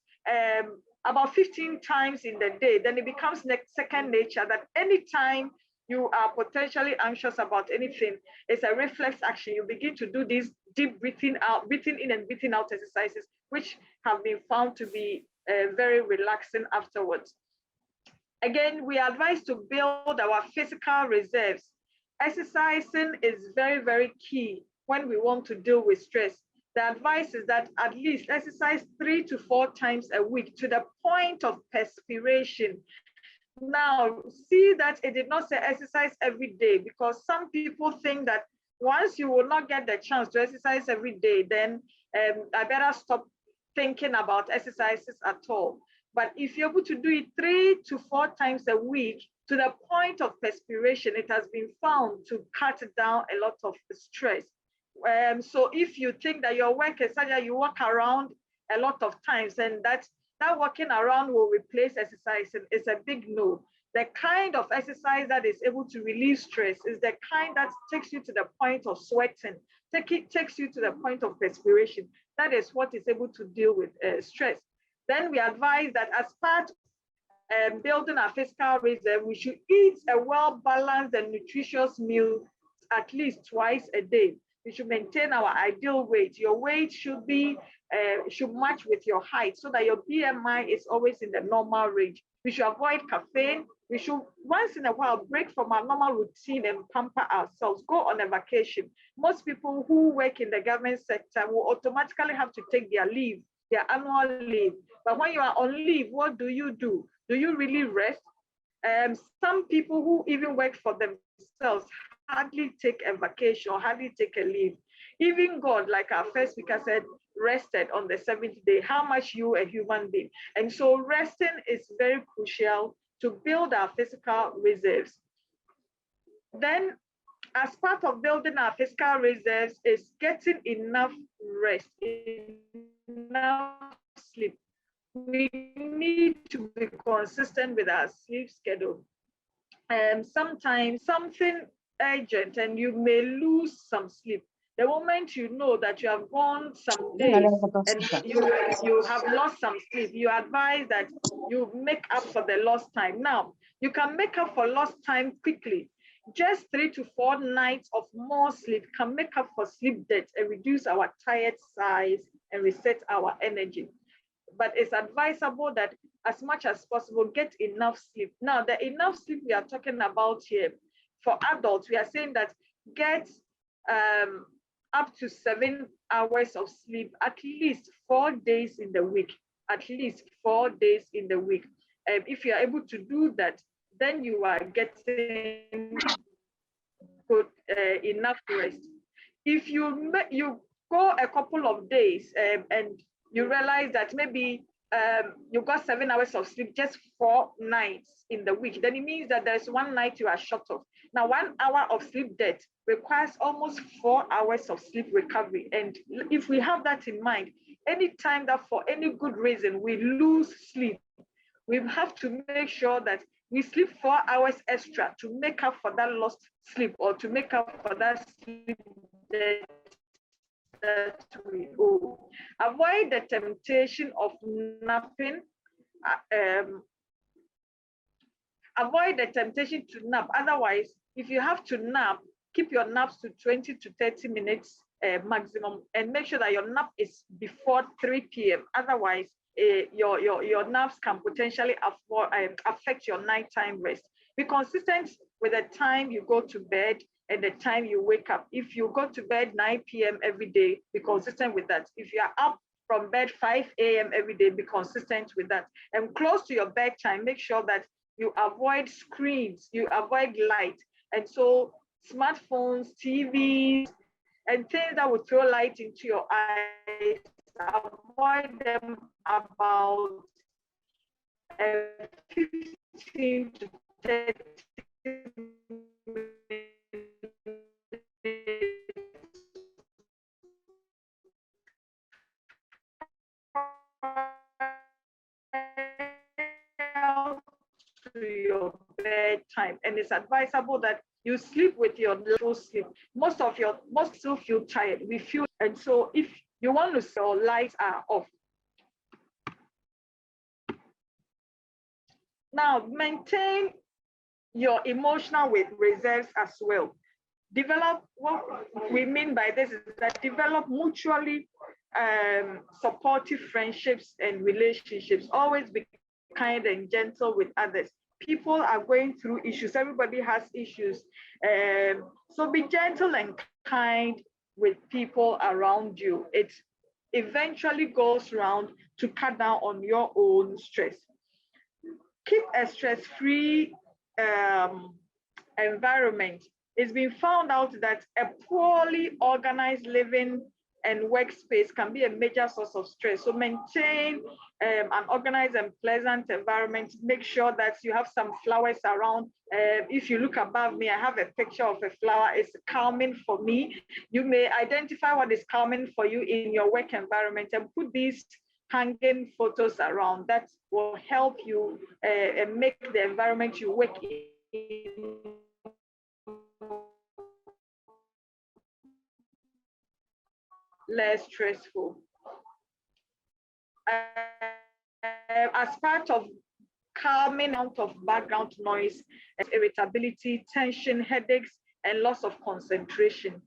about 15 times in the day. Then it becomes second nature that anytime you are potentially anxious about anything, it's a reflex action. You begin to do these deep breathing in and breathing out exercises, which have been found to be very relaxing afterwards. Again, we are advised to build our physical reserves. Exercising is very, very key when we want to deal with stress. The advice is that at least exercise 3 to 4 times a week to the point of perspiration. Now, see that it did not say exercise every day, because some people think that once you will not get the chance to exercise every day, then I better stop thinking about exercises at all. But if you're able to do it 3 to 4 times a week to the point of perspiration, it has been found to cut down a lot of stress. So if you think that your work is such that you walk around a lot of times, and that walking around will replace exercise, it's a big no. The kind of exercise that is able to relieve stress is the kind that takes you to the point of sweating, takes you to the point of perspiration. That is what is able to deal with stress. Then we advise that as part of building our physical reserve, we should eat a well-balanced and nutritious meal at least twice a day. We should maintain our ideal weight. Your weight should be should match with your height so that your BMI is always in the normal range. We should avoid caffeine. We should once in a while break from our normal routine and pamper ourselves, go on a vacation. Most people who work in the government sector will automatically have to take their leave, their annual leave. But when you are on leave, what do? Do you really rest? Some people who even work for themselves hardly take a vacation or hardly take a leave. Even God, like our first speaker said, rested on the seventh day. How much you a human being? And so resting is very crucial to build our physical reserves. Then, as part of building our physical reserves is getting enough rest, enough sleep. We need to be consistent with our sleep schedule. Sometimes something urgent and you may lose some sleep. The moment you know that you have gone some days and you have lost some sleep, you advise that you make up for the lost time. Now, you can make up for lost time quickly. Just 3 to 4 nights of more sleep can make up for sleep debt and reduce our tired size and reset our energy. But it's advisable that as much as possible, get enough sleep. Now, the enough sleep we are talking about here, for adults, we are saying that get up to 7 hours of sleep at least 4 days in the week, at least 4 days in the week. If you are able to do that, then you are getting good, enough rest. If you go a couple of days and you realize that maybe you got 7 hours of sleep just 4 nights in the week, then it means that there's 1 night you are short of. Now, 1 hour of sleep debt requires almost 4 hours of sleep recovery. And if we have that in mind, anytime that for any good reason we lose sleep, we have to make sure that we sleep 4 hours extra to make up for that lost sleep or to make up for that sleep debt that we owe. Avoid the temptation of napping. Avoid the temptation to nap. Otherwise, if you have to nap, keep your naps to 20 to 30 minutes maximum, and make sure that your nap is before 3 p.m. Otherwise, your naps can potentially affect your nighttime rest. Be consistent with the time you go to bed and the time you wake up. If you go to bed 9 p.m. every day, be consistent with that. If you are up from bed 5 a.m. every day, be consistent with that. And close to your bedtime, make sure that you avoid screens, you avoid light. And so smartphones, TVs, and things that will throw light into your eyes, avoid them about 15 to 30 to your bedtime. And it's advisable that you sleep with your little sleep. Most still feel tired. We feel, and so if you want to, your lights are off. Now, maintain your emotional reserves as well. Develop, what we mean by this is that develop mutually supportive friendships and relationships. Always be kind and gentle with others. People are going through issues. Everybody has issues. So be gentle and kind with people around you. It eventually goes around to cut down on your own stress. Keep a stress-free environment. It's been found out that a poorly organized living and workspace can be a major source of stress. So maintain an organized and pleasant environment. Make sure that you have some flowers around. If you look above me, I have a picture of a flower. It's calming for me. You may identify what is calming for you in your work environment and put these hanging photos around. That will help you make the environment you work in less stressful. As part of calming out of background noise, irritability, tension, headaches, and loss of concentration.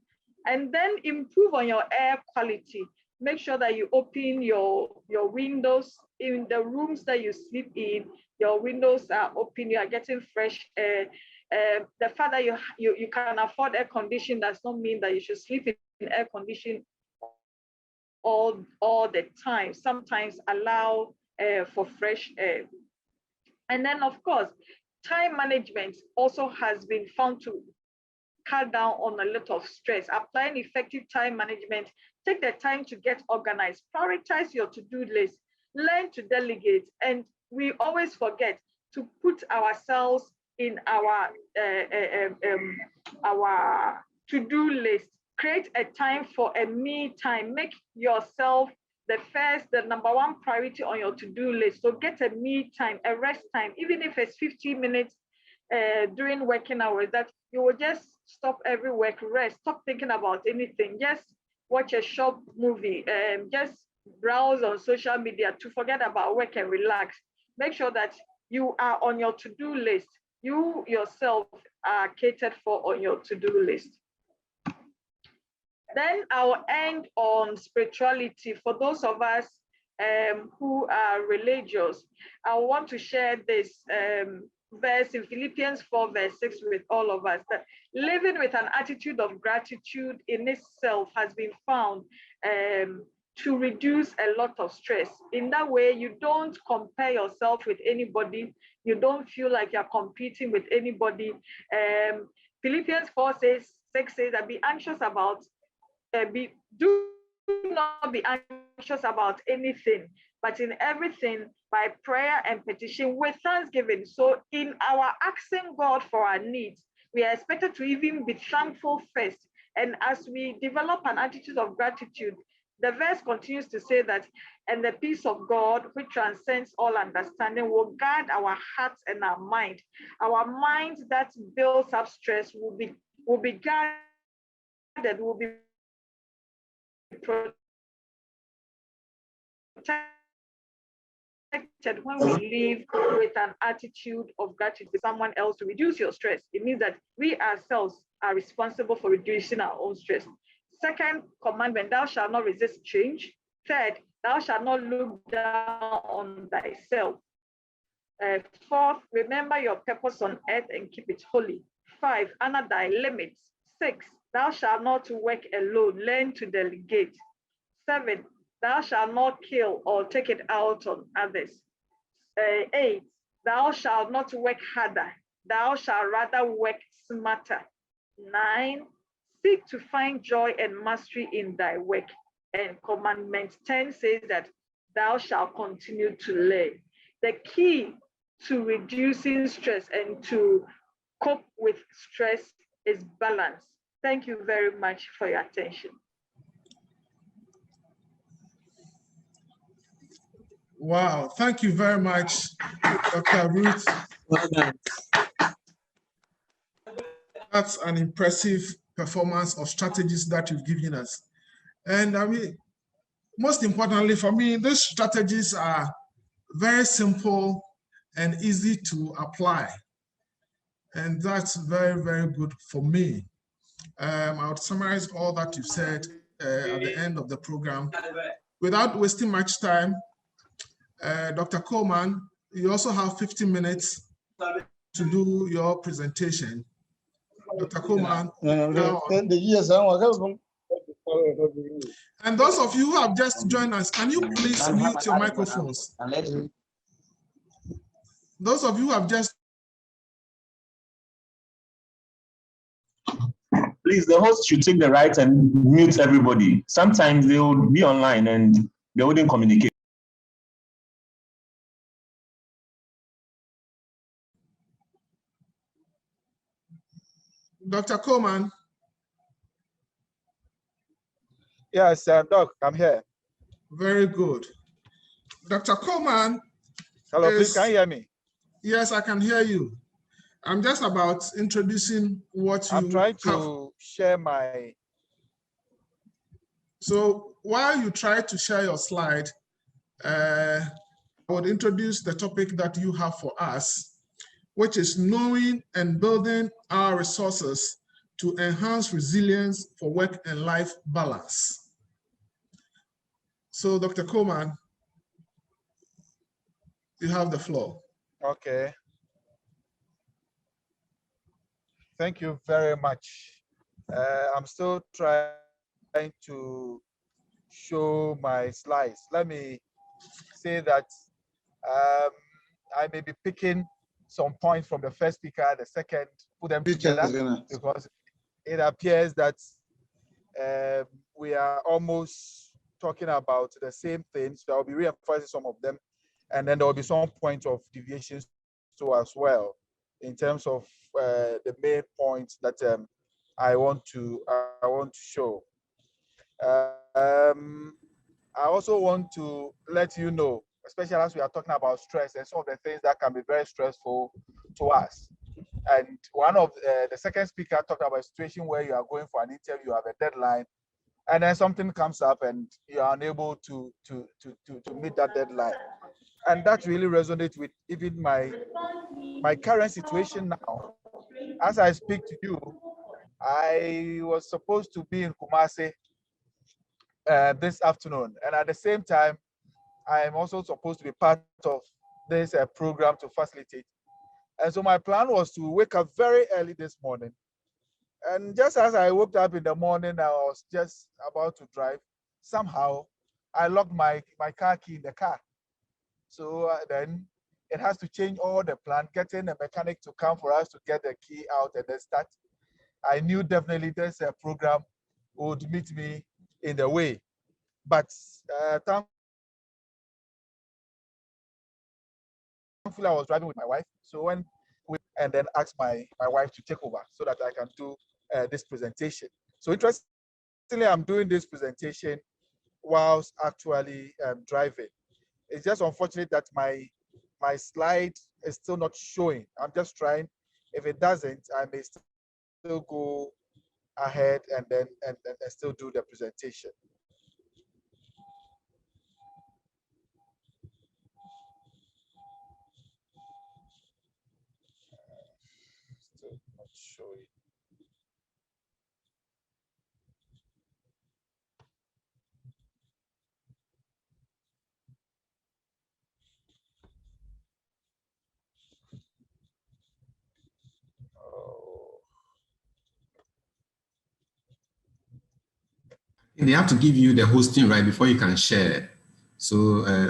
And then improve on your air quality. Make sure that you open your windows in the rooms that you sleep in. Your windows are open, you are getting fresh air. The fact that you can afford air conditioning does not mean that you should sleep in air conditioning all the time. Sometimes allow for fresh air. And then, of course, time management also has been found to cut down on a lot of stress. Applying effective time management, take the time to get organized, prioritize your to-do list, learn to delegate, and we always forget to put ourselves in our to-do list. Create a time for a me time. Make yourself the number one priority on your to-do list. So get a me time, a rest time, even if it's 15 minutes during working hours, that you will just stop every work, rest, stop thinking about anything, just watch a short movie, just browse on social media to forget about work and relax. Make sure that you are on your to-do list. You yourself are catered for on your to-do list. Then I'll end on spirituality. For those of us who are religious, I want to share this verse in Philippians 4 verse 6 with all of us, that living with an attitude of gratitude in itself has been found to reduce a lot of stress. In that way, you don't compare yourself with anybody. You don't feel like you're competing with anybody. Philippians 4:6 says that be anxious about, do not be anxious about anything, but in everything by prayer and petition with thanksgiving. So in our asking God for our needs, we are expected to even be thankful first. And as we develop an attitude of gratitude, the verse continues to say that, and the peace of God, which transcends all understanding, will guard our hearts and our mind. Our mind that builds up stress will be guarded, will be protected when we live with an attitude of gratitude with someone else to reduce your stress. It means that we ourselves are responsible for reducing our own stress. Second commandment, thou shalt not resist change. Third, thou shalt not look down on thyself. Fourth, remember your purpose on earth and keep it holy. 5, honor thy limits. 6, thou shalt not work alone, learn to delegate. 7, thou shalt not kill or take it out on others. 8, thou shalt not work harder, thou shalt rather work smarter. 9, seek to find joy and mastery in thy work. And commandment 10 says that thou shalt continue to learn. The key to reducing stress and to cope with stress is balance. Thank you very much for your attention. Wow, thank you very much, Dr. Ruth. Well done. That's an impressive performance of strategies that you've given us. And I mean, most importantly for me, these strategies are very simple and easy to apply. And that's very, very good for me. I would summarize all that you've said at the end of the program. Without wasting much time, Dr. Coleman, you also have 15 minutes to do your presentation. Dr. Coleman. And those of you who have just joined us, can you please mute your microphones? Those of you who have just... Please, the host should take the right and mute everybody. Sometimes they will be online and they wouldn't communicate. Dr. Coleman. Yes, Doc, I'm here. Very good. Dr. Coleman. Hello, please, can you hear me? Yes, I can hear you. I'm just about introducing what you I'm trying to share my... So while you try to share your slide, I would introduce the topic that you have for us, which is knowing and building our resources to enhance resilience for work and life balance. So Dr. Coleman, you have the floor. Okay. Thank you very much. I'm still trying to show my slides. Let me say that I may be picking some points from the first speaker, the second, put them together, because it appears that we are almost talking about the same thing. So I'll be reinforcing some of them, and then there will be some points of deviations too as well, in terms of the main points that I want to show. I also want to let you know, especially as we are talking about stress and some of the things that can be very stressful to us. And one of the second speaker talked about a situation where you are going for an interview, you have a deadline, and then something comes up and you are unable to meet that deadline. And that really resonates with even my current situation now. As I speak to you, I was supposed to be in Kumasi this afternoon, and at the same time, I am also supposed to be part of this program to facilitate. And so my plan was to wake up very early this morning. And just as I woke up in the morning, I was just about to drive. Somehow, I locked my car key in the car. So then it has to change all the plan, getting a mechanic to come for us to get the key out and then start. I knew definitely this program would meet me in the way. But thankfully, I was driving with my wife. So when and then asked my wife to take over so that I can do this presentation. So interestingly, I'm doing this presentation whilst actually driving. It's just unfortunate that my slide is still not showing. I'm just trying. If it doesn't, I may still go ahead and then and still do the presentation. Still not showing. Oh. They have to give you the hosting right before you can share. So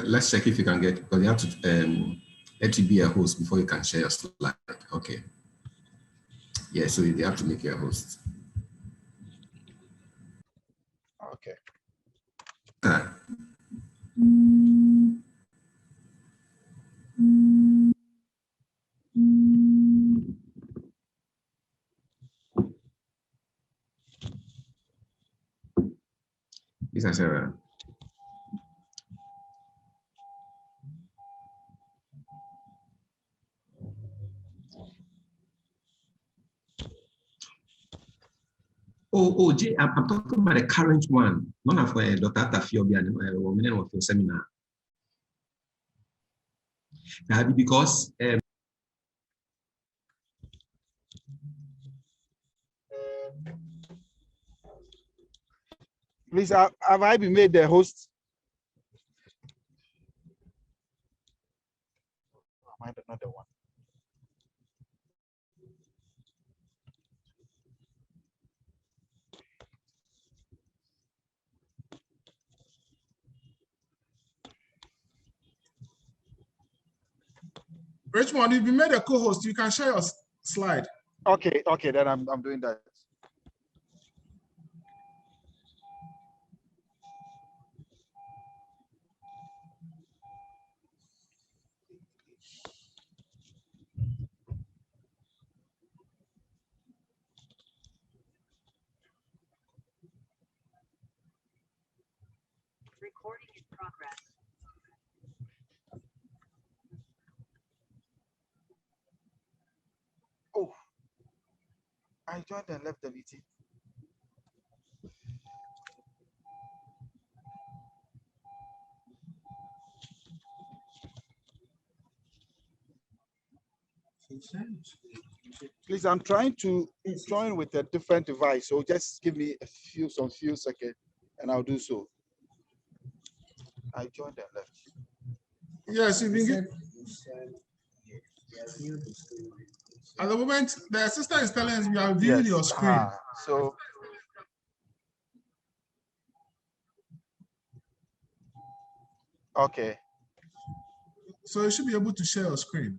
let's check if you can get, because they have to let you be a host before you can share your slide. Okay. Yeah, so they have to make you a host. Okay. Yes, I said. Oh, Jay, I'm talking about the current one, none of Dr. Atafiobi and women of your seminar. Because Please, have I been made the host? Am I another one? Richmond, if you made a co-host, you can share your slide. Okay, then I'm doing that. Recording in progress. Oh, I joined and left the meeting. Please, I'm trying to join with a different device, so just give me some few seconds, and I'll do so. I joined and left. Yes, you've been good. At the moment, the assistant is telling us we are viewing your screen. So, okay. So you should be able to share your screen.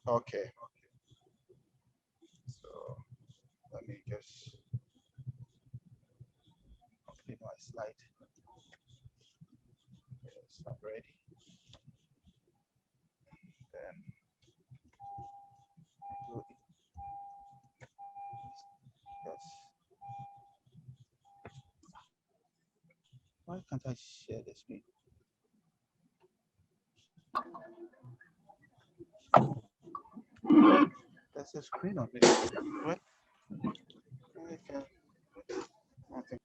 Okay. So let me just complete my slide. Yes, I'm ready. Then yes. Why can't I share the screen? There's a screen on it. What? Okay. Nothing.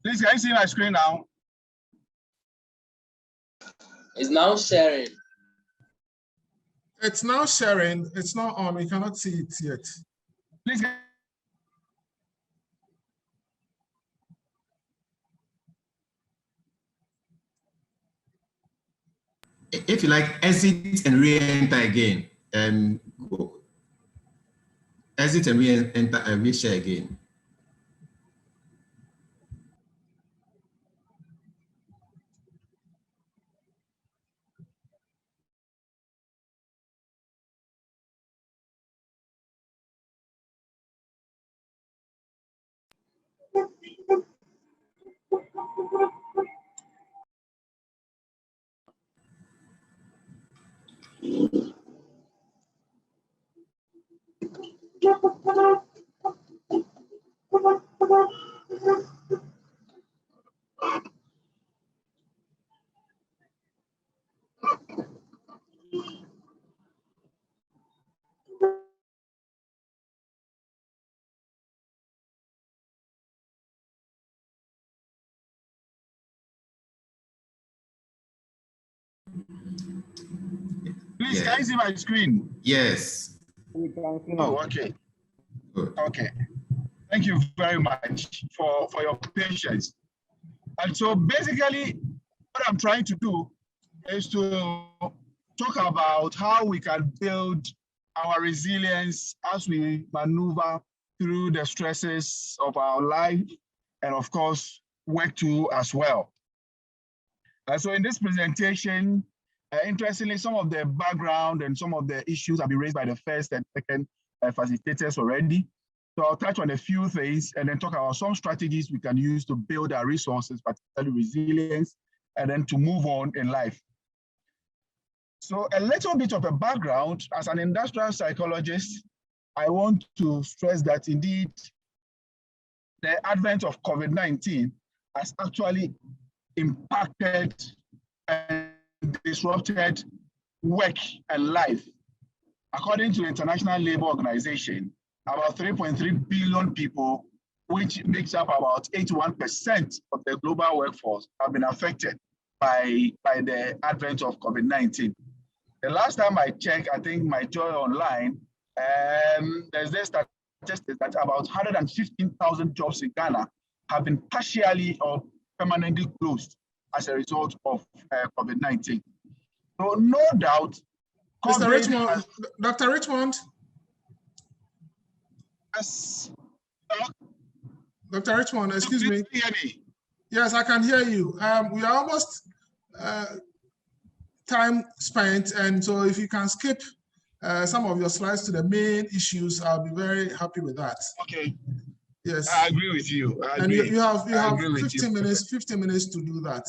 Please, can you see my screen now? It's now sharing. It's now sharing. It's not on. We cannot see it yet. Please. If you like, exit and re-enter again. Go. Exit and re-enter and re-share again. Please, can you see my screen? Yes. Oh, okay. Good. Okay. Thank you very much for your patience. And so basically, what I'm trying to do is to talk about how we can build our resilience as we maneuver through the stresses of our life, and of course, work too as well. So in this presentation, interestingly, some of the background and some of the issues have been raised by the first and second facilitators already. So I'll touch on a few things and then talk about some strategies we can use to build our resources, particularly resilience, and then to move on in life. So a little bit of a background, as an industrial psychologist, I want to stress that indeed the advent of COVID-19 has actually impacted and disrupted work and life. According to the International Labour Organization, about 3.3 billion people, which makes up about 81% of the global workforce, have been affected by the advent of COVID-19. The last time I checked, I think my Joy Online, there's this statistic that about 115,000 jobs in Ghana have been partially or permanently closed as a result of COVID-19. So no doubt, Mr. Richmond, Dr. Richmond. Yes. Dr. Richmond, excuse me. Hear me? Yes, I can hear you. We are almost time spent, and so if you can skip some of your slides to the main issues, I'll be very happy with that. Okay. Yes. I agree with you. And you have 15 minutes to do that.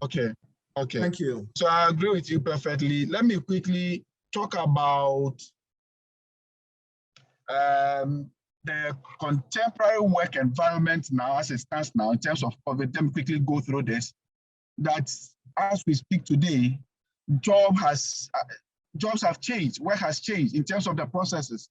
Okay. Okay. Thank you. So I agree with you perfectly. Let me quickly talk about The contemporary work environment now, as it stands now, in terms of COVID, let me quickly go through this. That as we speak today, jobs have changed, work has changed in terms of the processes.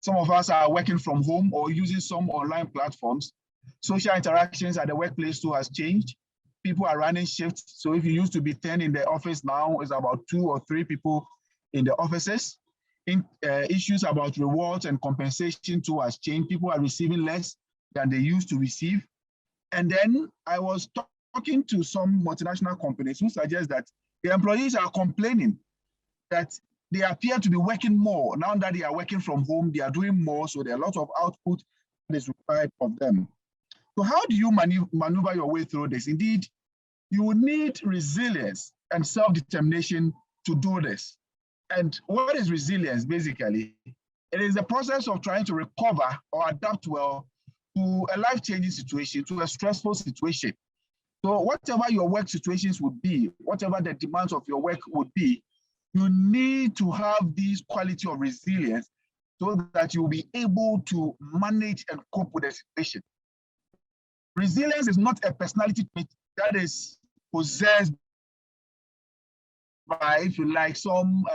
Some of us are working from home or using some online platforms. Social interactions at the workplace too has changed. People are running shifts. So if you used to be 10 in the office, now it's about 2 or 3 people in the offices. Issues about rewards and compensation too has changed. People are receiving less than they used to receive. And then I was talking to some multinational companies who suggest that the employees are complaining that they appear to be working more. Now that they are working from home, they are doing more, so there are a lot of output that is required of them. So how do you maneuver your way through this? Indeed, you will need resilience and self-determination to do this. And what is resilience, basically? It is the process of trying to recover or adapt well to a life-changing situation, to a stressful situation. So whatever your work situations would be, whatever the demands of your work would be, you need to have this quality of resilience so that you'll be able to manage and cope with the situation. Resilience is not a personality trait that is possessed by, if you like, some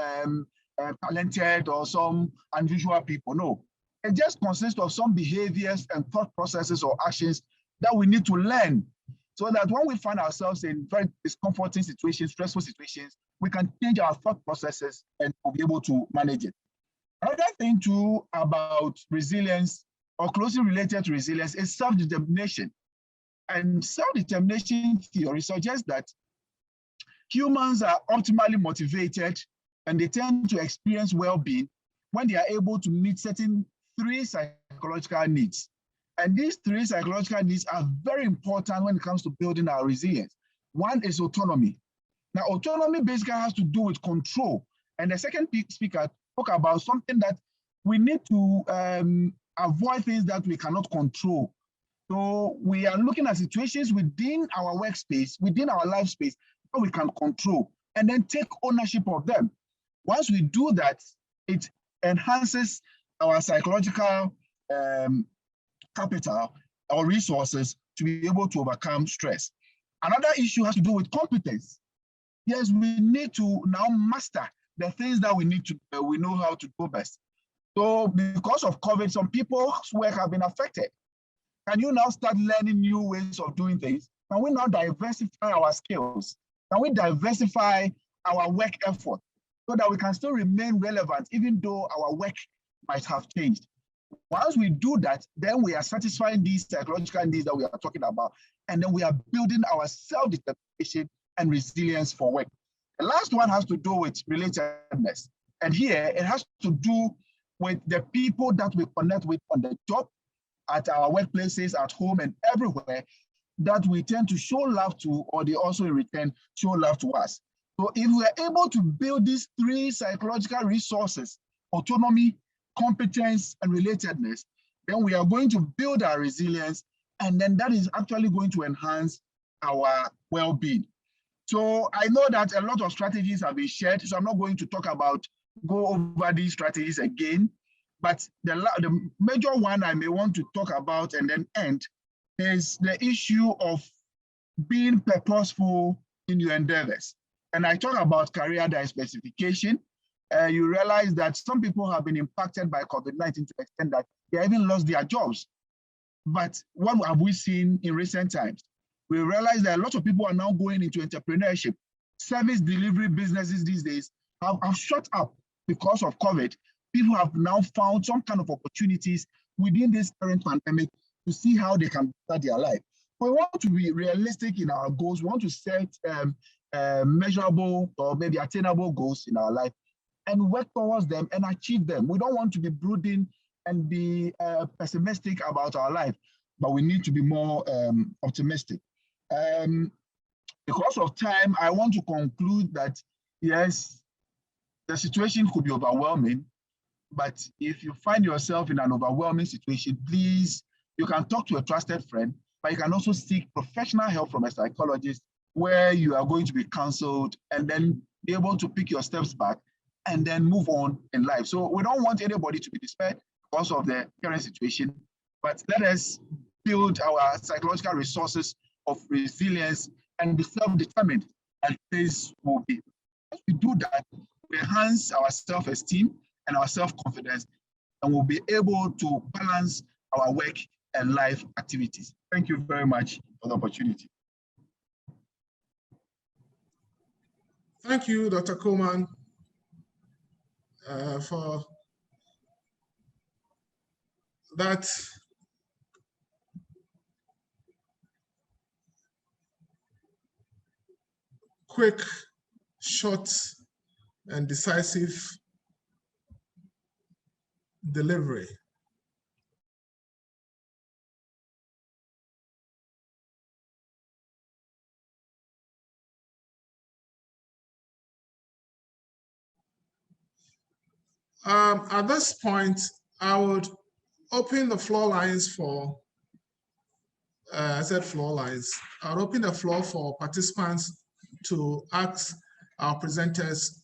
talented or some unusual people. No, it just consists of some behaviors and thought processes or actions that we need to learn so that when we find ourselves in very discomforting situations, stressful situations, we can change our thought processes and we'll be able to manage it. Another thing too about resilience or closely related to resilience is self-determination. And self-determination theory suggests that humans are optimally motivated and they tend to experience well-being when they are able to meet certain 3 psychological needs. And these 3 psychological needs are very important when it comes to building our resilience. One is autonomy. Now, autonomy basically has to do with control. And the second speaker spoke about something that we need to avoid things that we cannot control. So we are looking at situations within our workspace, within our life space, that we can control and then take ownership of them. Once we do that, it enhances our psychological capital or resources to be able to overcome stress. Another issue has to do with competence. Yes, we need to now master the things that we need to, we know how to do best. So because of COVID, some people's work have been affected. Can you now start learning new ways of doing things? Can we now diversify our skills? Can we diversify our work effort so that we can still remain relevant even though our work might have changed? Once we do that, then we are satisfying these psychological needs that we are talking about, and then we are building our self-determination and resilience for work. The last one has to do with relatedness. And here it has to do with the people that we connect with on the job, at our workplaces, at home, and everywhere, that we tend to show love to, or they also in return show love to us. So if we are able to build these 3 psychological resources, autonomy, competence, and relatedness, then we are going to build our resilience, and then that is actually going to enhance our well-being. So I know that a lot of strategies have been shared, so I'm not going to go over these strategies again, but the major one I may want to talk about and then end is the issue of being purposeful in your endeavors. And I talk about career diversification. You realize that some people have been impacted by COVID-19 to the extent that they even lost their jobs. But what have we seen in recent times? We realize that a lot of people are now going into entrepreneurship. Service delivery businesses these days have shut up because of COVID. People have now found some kind of opportunities within this current pandemic to see how they can start their life. We want to be realistic in our goals. We want to set measurable or maybe attainable goals in our life and work towards them and achieve them. We don't want to be brooding and be pessimistic about our life, but we need to be more optimistic. Because of time, I want to conclude that, yes, the situation could be overwhelming, but if you find yourself in an overwhelming situation, please, you can talk to a trusted friend, but you can also seek professional help from a psychologist where you are going to be counseled and then be able to pick your steps back and then move on in life. So we don't want anybody to be despaired. because of the current situation, but let us build our psychological resources of resilience and be self-determined, and this will be. If we do that, we enhance our self-esteem and our self-confidence, and we'll be able to balance our work and life activities. Thank you very much for the opportunity. Thank you, Dr. Coleman, for that quick, short, and decisive delivery. At this point, I would open the floor lines for, I said floor lines. I'll open the floor for participants to ask our presenters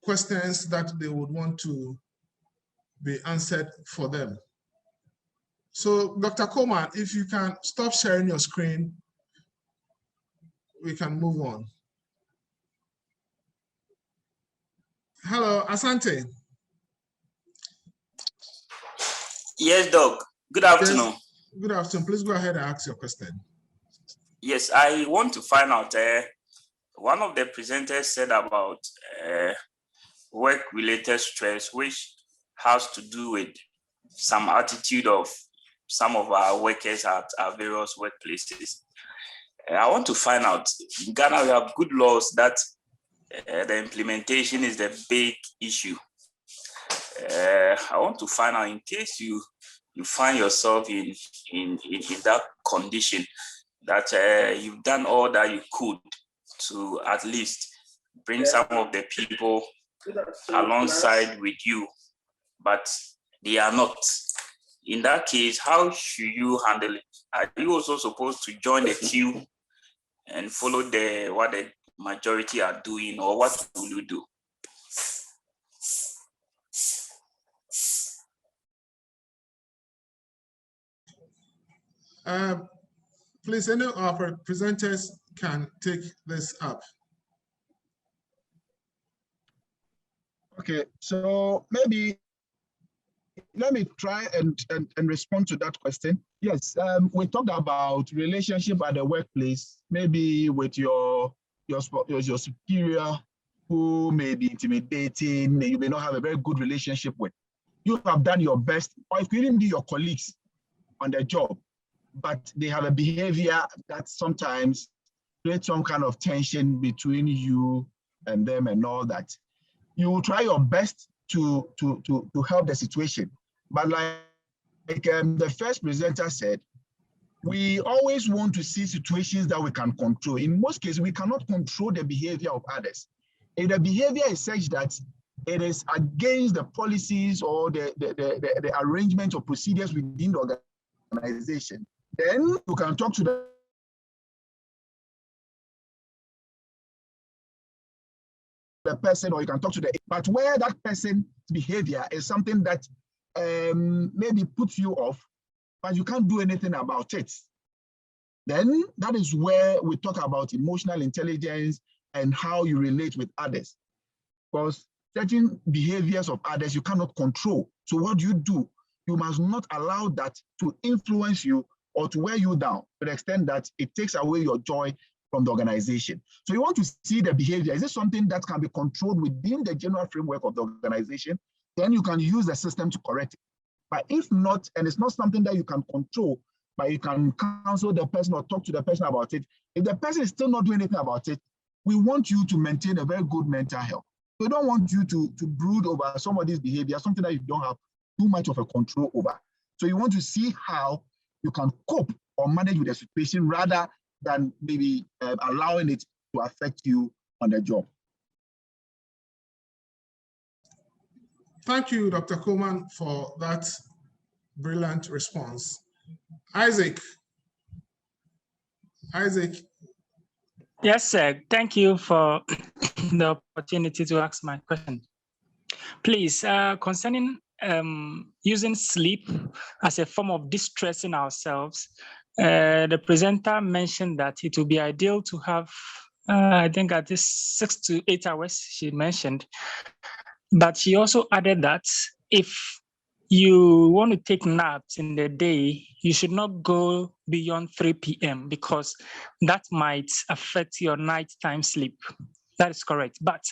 questions that they would want to be answered for them. So Dr. Coleman, if you can stop sharing your screen, we can move on. Hello, Asante. Yes, Doc. Good afternoon. Yes, good afternoon. Please go ahead and ask your question. Yes, I want to find out, one of the presenters said about work-related stress, which has to do with some attitude of some of our workers at our various workplaces. I want to find out, in Ghana, we have good laws that the implementation is the big issue. I want to find out, in case you find yourself in that condition, that you've done all that you could to at least bring some of the people alongside with you, but they are not. In that case, how should you handle it? Are you also supposed to join the queue and follow what the majority are doing, or what will you do? Please, any of our presenters can take this up. Okay, so maybe let me try and respond to that question. Yes, we talked about relationship at the workplace, maybe with your superior who may be intimidating, you may not have a very good relationship with. You have done your best, or it could even be your colleagues on the job, but they have a behavior that sometimes creates some kind of tension between you and them and all that. You will try your best to help the situation. But like the first presenter said, we always want to see situations that we can control. In most cases, we cannot control the behavior of others. If the behavior is such that it is against the policies or the arrangement or procedures within the organization, then you can talk to the person, or you can talk to but where that person's behavior is something that maybe puts you off, but you can't do anything about it, then that is where we talk about emotional intelligence and how you relate with others. Because certain behaviors of others you cannot control. So what do? You must not allow that to influence you or to wear you down to the extent that it takes away your joy from the organization. So you want to see the behavior. Is this something that can be controlled within the general framework of the organization? Then you can use the system to correct it. But if not, and it's not something that you can control, but you can counsel the person or talk to the person about it, if the person is still not doing anything about it, we want you to maintain a very good mental health. We don't want you to brood over somebody's behavior, something that you don't have too much of a control over. So you want to see how you can cope or manage with the situation rather than maybe allowing it to affect you on the job. Thank you, Dr. Coleman, for that brilliant response. Isaac. Yes, sir. Thank you for the opportunity to ask my question. Please, concerning using sleep as a form of distressing ourselves, the presenter mentioned that it would be ideal to have, I think at least 6 to 8 hours, she mentioned. But she also added that if you want to take naps in the day, you should not go beyond 3 p.m. because that might affect your nighttime sleep. That is correct. But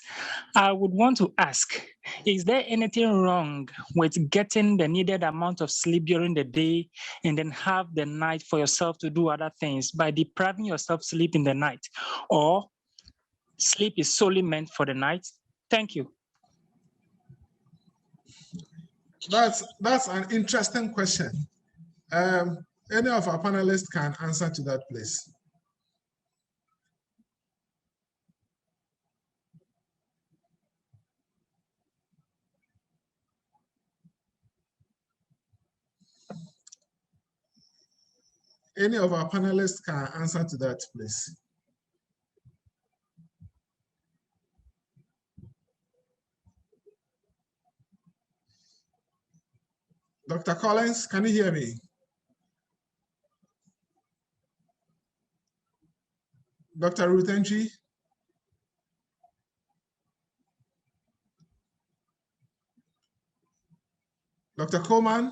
I would want to ask, is there anything wrong with getting the needed amount of sleep during the day and then have the night for yourself to do other things by depriving yourself sleep in the night? Or sleep is solely meant for the night? Thank you. That's an interesting question. Any of our panelists can answer to that, please. Any of our panelists can answer to that, please. Dr. Collins, can you hear me? Dr. Rutenji? Dr. Coleman?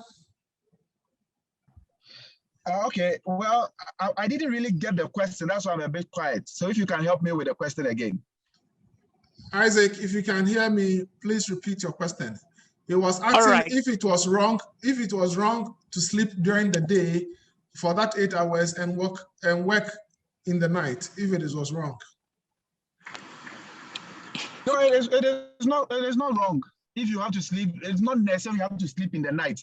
Okay, well, I didn't really get the question. That's why I'm a bit quiet. So if you can help me with the question again. Isaac, if you can hear me, please repeat your question. He was asking if it was wrong to sleep during the day for that 8 hours and work in the night, if it was wrong. No, it is not wrong. If you have to sleep, it's not necessarily you have to sleep in the night,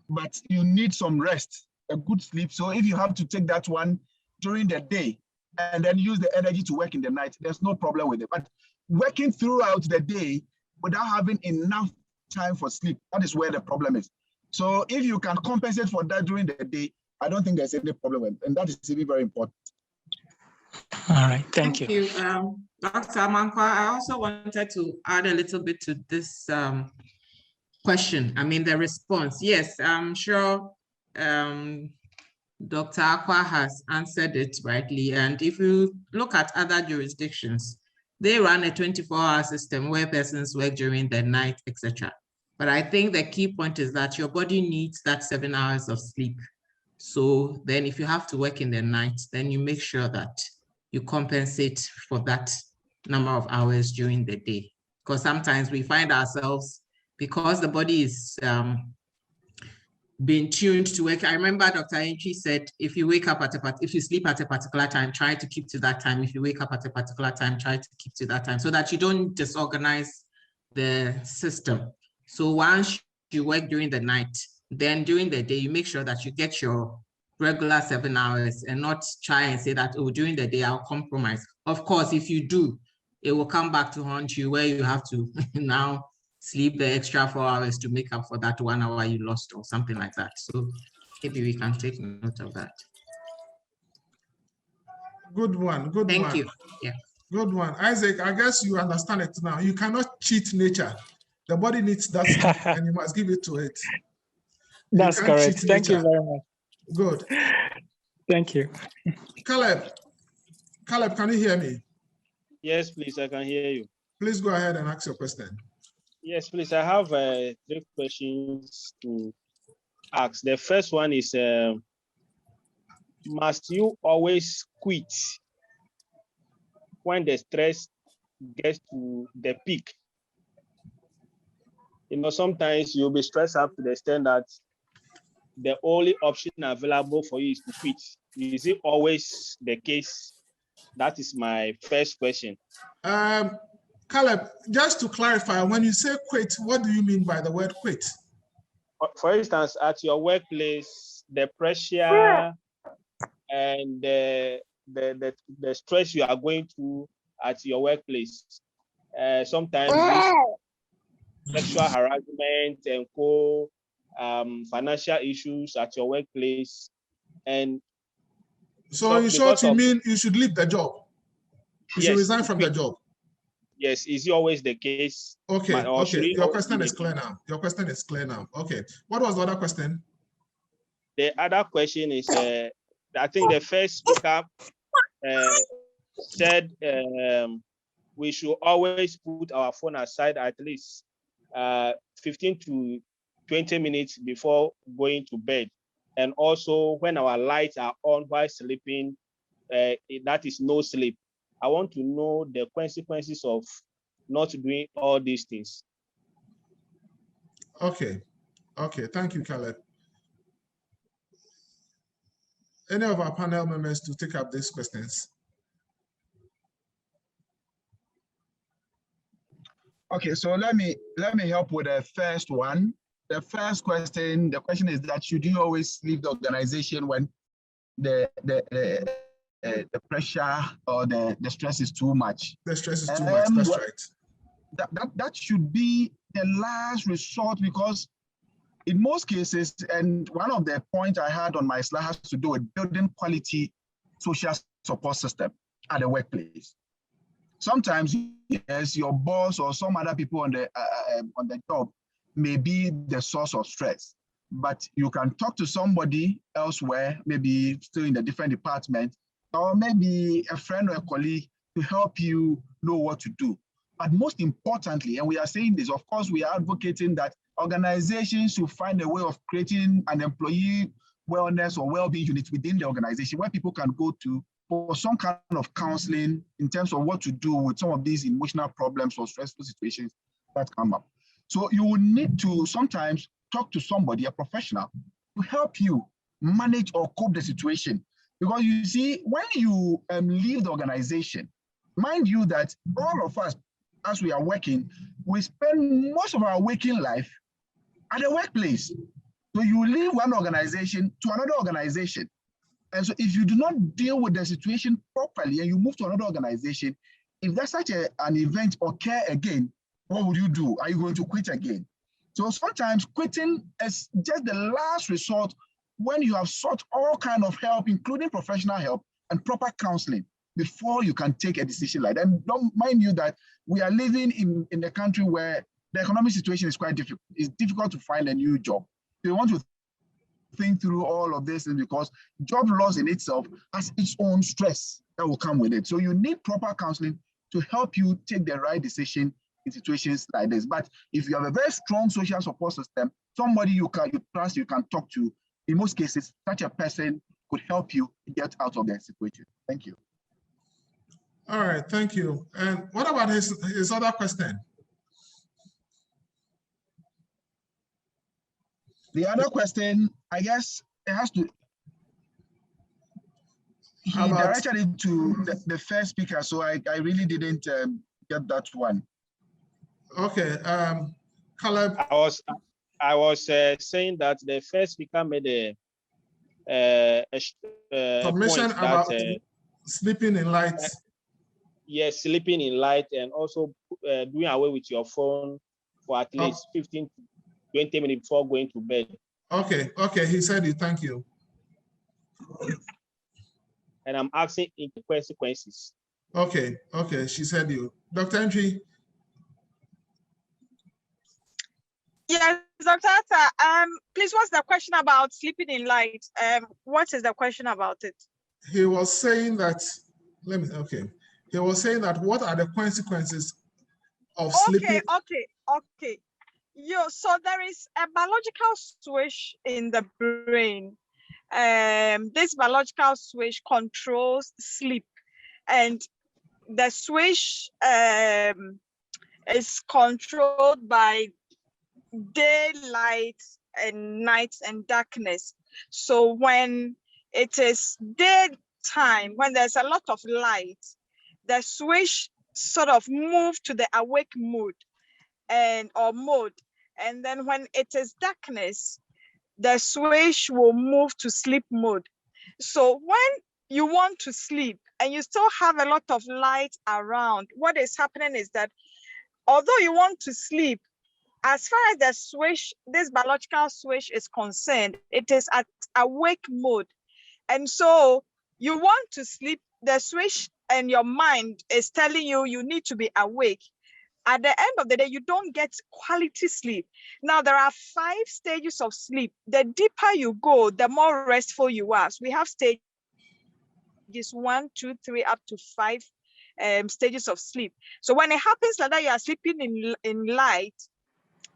but you need some rest, a good sleep. So if you have to take that one during the day and then use the energy to work in the night, there's no problem with it. But working throughout the day without having enough time for sleep, that is where the problem is. So if you can compensate for that during the day, I don't think there's any problem with it. And that is really very important. All right, thank you. Dr. Amankwa, I also wanted to add a little bit to this question. I mean, the response. Yes, I'm sure Dr. Akwa has answered it rightly. And if you look at other jurisdictions, they run a 24-hour system where persons work during the night, etc. But I think the key point is that your body needs that 7 hours of sleep. So then if you have to work in the night, then you make sure that you compensate for that number of hours during the day. Because sometimes we find ourselves, because the body is being tuned to work. I remember Dr. Entry said, if you sleep at a particular time, try to keep to that time. If you wake up at a particular time, try to keep to that time so that you don't disorganize the system. So once you work during the night, then during the day, you make sure that you get your regular 7 hours and not try and say that, oh, during the day, I'll compromise. Of course, if you do, it will come back to haunt you where you have to now sleep the extra 4 hours to make up for that 1 hour you lost or something like that. So maybe we can take note of that. Good one, good one. Thank you. Yeah. Good one. Isaac, I guess you understand it now. You cannot cheat nature. The body needs that sleep and you must give it to it. That's correct. Thank you very much. Good. Thank you. Caleb, can you hear me? Yes, please, I can hear you. Please go ahead and ask your question. Yes, please. I have 3 questions to ask. The first one is, must you always quit when the stress gets to the peak? You know, sometimes you'll be stressed up to the extent that the only option available for you is to quit. Is it always the case? That is my first question. Caleb, just to clarify, when you say quit, what do you mean by the word quit? For instance, at your workplace, the pressure and the stress you are going through at your workplace, sometimes sexual harassment and financial issues at your workplace. And so in short, you mean you should leave the job? You should resign from the job? Yes, is it always the case? Okay, okay. Your question is be clear now. Your question is clear now. Okay. What was the other question? The other question is, I think the first speaker said we should always put our phone aside at least 15 to 20 minutes before going to bed. And also when our lights are on while sleeping, that is no sleep. I want to know the consequences of not doing all these things. Okay, okay, thank you, Caleb. Any of our panel members to take up these questions? Okay, so let me help with the first one. The first question, the question is that should you always leave the organization when the pressure or the stress is too much? The stress is too much, that's well, right. That should be the last resort, because in most cases, and one of the points I had on my slide has to do with building quality social support system at the workplace. Sometimes, yes, your boss or some other people on the job may be the source of stress, but you can talk to somebody elsewhere, maybe still in a different department, or maybe a friend or a colleague to help you know what to do. But most importantly, and we are saying this, of course, we are advocating that organizations should find a way of creating an employee wellness or well-being unit within the organization where people can go to for some kind of counseling in terms of what to do with some of these emotional problems or stressful situations that come up. So you will need to sometimes talk to somebody, a professional, to help you manage or cope the situation. Because you see, when you leave the organization, mind you that all of us, as we are working, we spend most of our waking life at the workplace. So you leave one organization to another organization. And so if you do not deal with the situation properly and you move to another organization, if there's such an event occur again, what would you do? Are you going to quit again? So sometimes quitting is just the last resort when you have sought all kinds of help, including professional help and proper counseling, before you can take a decision like that. And don't mind you that we are living in a country where the economic situation is quite difficult. It's difficult to find a new job. So you want to think through all of this, and because job loss in itself has its own stress that will come with it. So you need proper counseling to help you take the right decision in situations like this. But if you have a very strong social support system, somebody you trust, you can talk to, in most cases, such a person could help you get out of that situation. Thank you. All right, thank you. And what about his other question? The other question, I guess it has to, he directed it to the first speaker, so I really didn't get that one. Okay, Caleb. I was saying that the first speaker made a submission point about that, sleeping in light. Yes, sleeping in light, and also doing away with your phone for at least 15 to 20 minutes before going to bed. Okay, okay, he said it, thank you. And I'm asking in consequences. Okay, okay, she said you. Dr. Entry. Yes, Dr. Atta, please, what's the question about sleeping in light? What is the question about it? He was saying that, he was saying that what are the consequences of sleeping? Okay. So there is a biological switch in the brain. This biological switch controls sleep, and the switch is controlled by daylight and night and darkness. So when it is daytime, when there's a lot of light, the switch sort of move to the awake mode or mode. And then when it is darkness, the switch will move to sleep mode. So when you want to sleep and you still have a lot of light around, what is happening is that although you want to sleep, as far as the switch, this biological switch is concerned, it is at awake mode. And so you want to sleep, the switch and your mind is telling you you need to be awake, at the end of the day, you don't get quality sleep. Now, there are 5 stages of sleep. The deeper you go, the more restful you are. So we have stages 1, 2, 3, up to 5 stages of sleep. So when it happens like that, you are sleeping in light,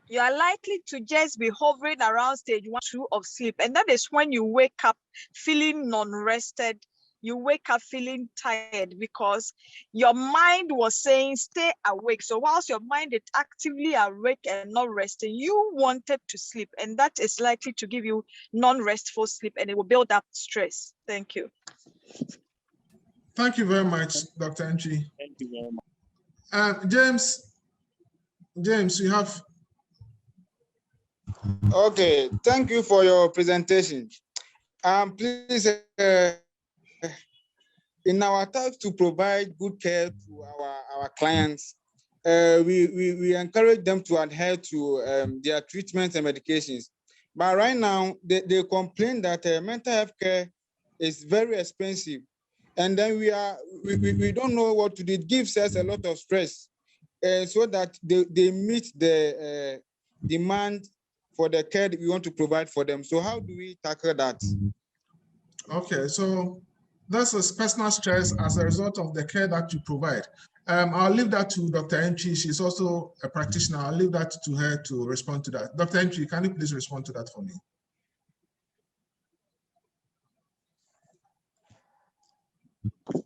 you are likely to just be hovering around stage 1, 2 of sleep. And that is when you wake up feeling non-rested. You wake up feeling tired because your mind was saying, stay awake. So whilst your mind is actively awake and not resting, you wanted to sleep. And that is likely to give you non-restful sleep, and it will build up stress. Thank you. Thank you very much, Dr. Entry. Thank you very much. James, you have. Okay, thank you for your presentation. Please, in our task to provide good care to our clients, we encourage them to adhere to their treatments and medications. But right now, they complain that mental health care is very expensive. And then we don't know what to do. It gives us a lot of stress so that they meet the demand for the care that we want to provide for them. So how do we tackle that? Okay, so that's a personal stress as a result of the care that you provide. I'll leave that to Dr. Entry. She's also a practitioner. I'll leave that to her to respond to that. Dr. Entry, can you please respond to that for me?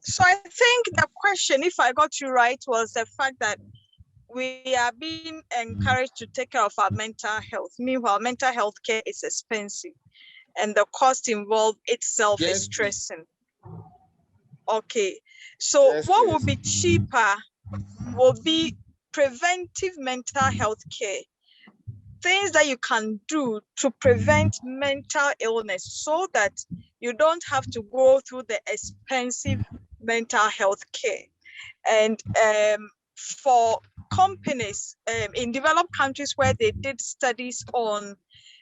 So I think the question, if I got you right, was the fact that we are being encouraged to take care of our mental health. Meanwhile, mental health care is expensive, and the cost involved itself is stressing. Okay, so what will be cheaper will be preventive mental health care. Things that you can do to prevent mental illness so that you don't have to go through the expensive mental health care. And for companies in developed countries where they did studies on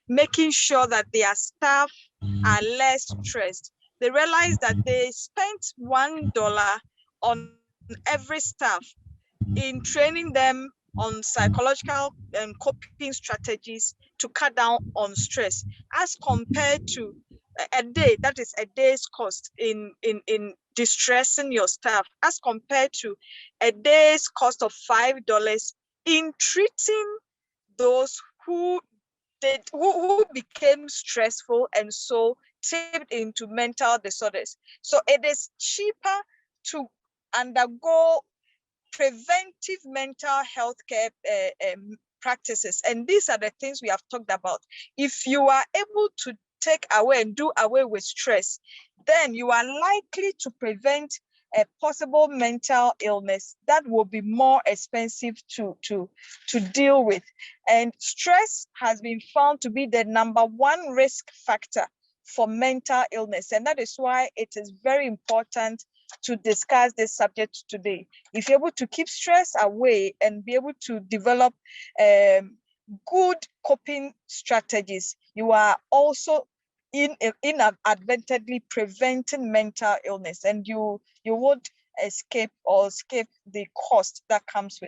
making sure that their staff are less stressed, they realized that they spent $1 on every staff in training them on psychological and coping strategies to cut down on stress, as compared to a day, that is a day's cost in distressing your staff, as compared to a day's cost of $5 in treating those who became stressful and so tipped into mental disorders. So it is cheaper to undergo preventive mental health care practices. And these are the things we have talked about. If you are able to take away and do away with stress, then you are likely to prevent a possible mental illness that will be more expensive to deal with. And stress has been found to be the #1 risk factor for mental illness. And that is why it is very important to discuss this subject today. If you're able to keep stress away and be able to develop good coping strategies, you are also inadvertently preventing mental illness, and you would escape the cost that comes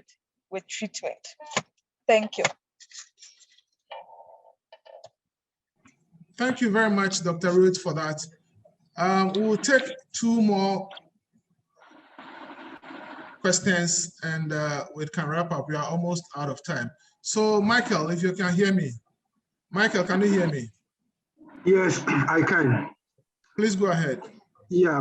with treatment. Thank you. Thank you very much, Dr. Ruth, for that. We'll take 2 more questions and we can wrap up. We are almost out of time. So Michael, if you can hear me. Michael, can you hear me? Yes, I can. Please go ahead. Yeah,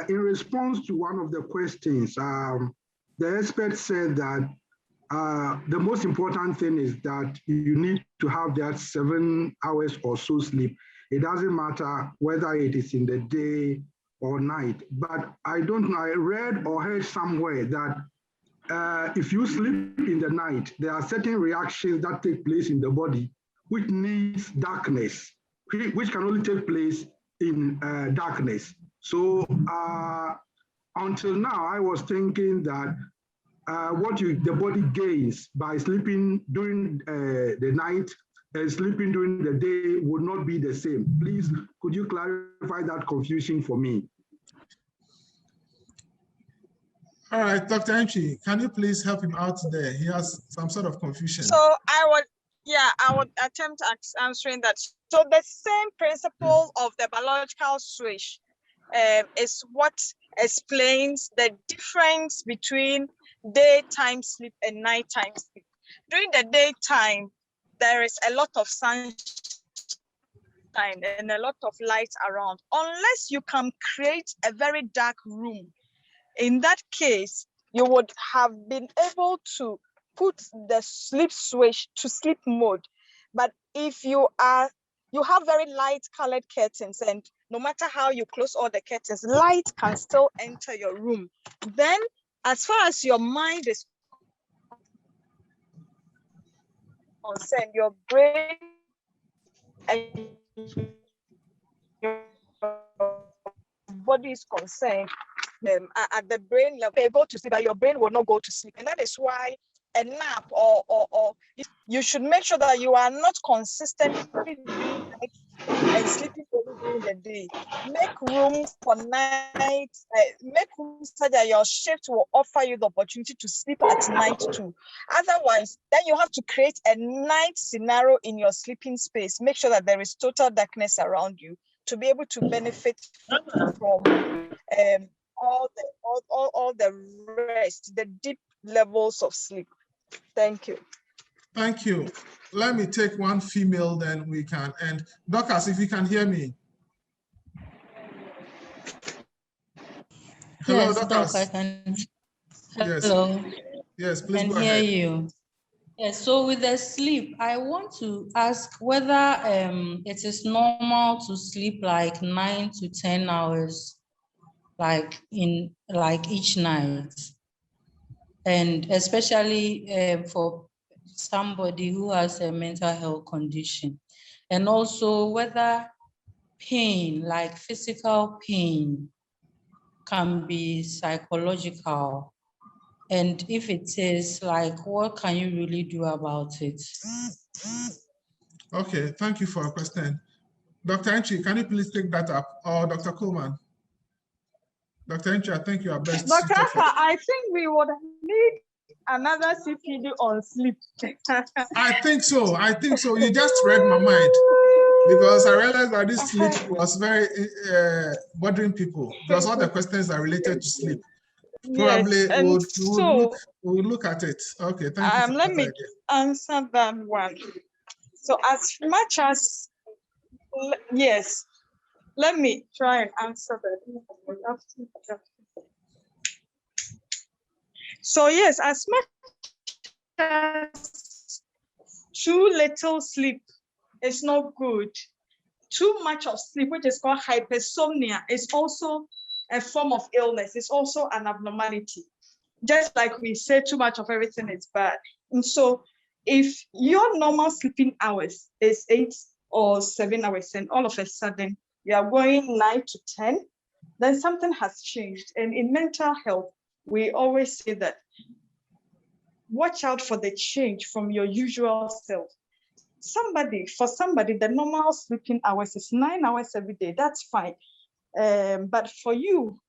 in response to one of the questions, the expert said that the most important thing is that you need to have that 7 hours or so sleep. It doesn't matter whether it is in the day or night. But I don't know, I read or heard somewhere that if you sleep in the night, there are certain reactions that take place in the body which needs darkness, which can only take place in darkness. So until now, I was thinking that what the body gains by sleeping during the night sleeping during the day would not be the same. Please, could you clarify that confusion for me? All right, Dr. Entry, can you please help him out there? He has some sort of confusion. So I would attempt at answering that. So the same principle of the biological switch is what explains the difference between daytime sleep and nighttime sleep. During the daytime, there is a lot of sunshine and a lot of light around. Unless you can create a very dark room, in that case, you would have been able to put the sleep switch to sleep mode. But if you have very light colored curtains, and no matter how you close all the curtains, light can still enter your room. Then, as far as your mind is concerned, your brain and your body is concerned, at the brain level, you go to sleep, but your brain will not go to sleep. And that is why a nap or you should make sure that you are not consistently doing night and sleeping during the day. Make room for night, make room so that your shift will offer you the opportunity to sleep at night too. Otherwise, then you have to create a night scenario in your sleeping space. Make sure that there is total darkness around you to be able to benefit from all the rest, the deep levels of sleep. Thank you. Thank you. Let me take one female, then we can end. Dorcas, if you can hear me. Hello, yes, Dorcas. Doc, I can. Yes. Hello. Yes, please I go can hear ahead. you. Yes, so with the sleep, I want to ask whether it is normal to sleep like 9 to 10 hours, like each night, and especially for somebody who has a mental health condition, and also whether pain, like physical pain, can be psychological. And if it is, like, what can you really do about it? Okay, thank you for your question. Dr. Entry, can you please take that up? Or Dr. Coleman? Dr. Entry, I think you are best. Dr. Alpha, I think we would need another CPD on sleep. I think so. I think so. You just read my mind, because I realized that this sleep was very bothering people, because all the questions are related to sleep. Probably yes, we'll look at it. Okay, thank you for let that me idea. answer that one. So as much as, yes, let me try and answer that. So yes, as much as too little sleep is not good, too much of sleep, which is called hypersomnia, is also a form of illness. It's also an abnormality. Just like we say too much of everything is bad. And so if your normal sleeping hours is 8 or 7 hours, and all of a sudden you are going 9 to 10, then something has changed. And in mental health, we always say that watch out for the change from your usual self. For somebody, the normal sleeping hours is 9 hours every day. That's fine. But for you,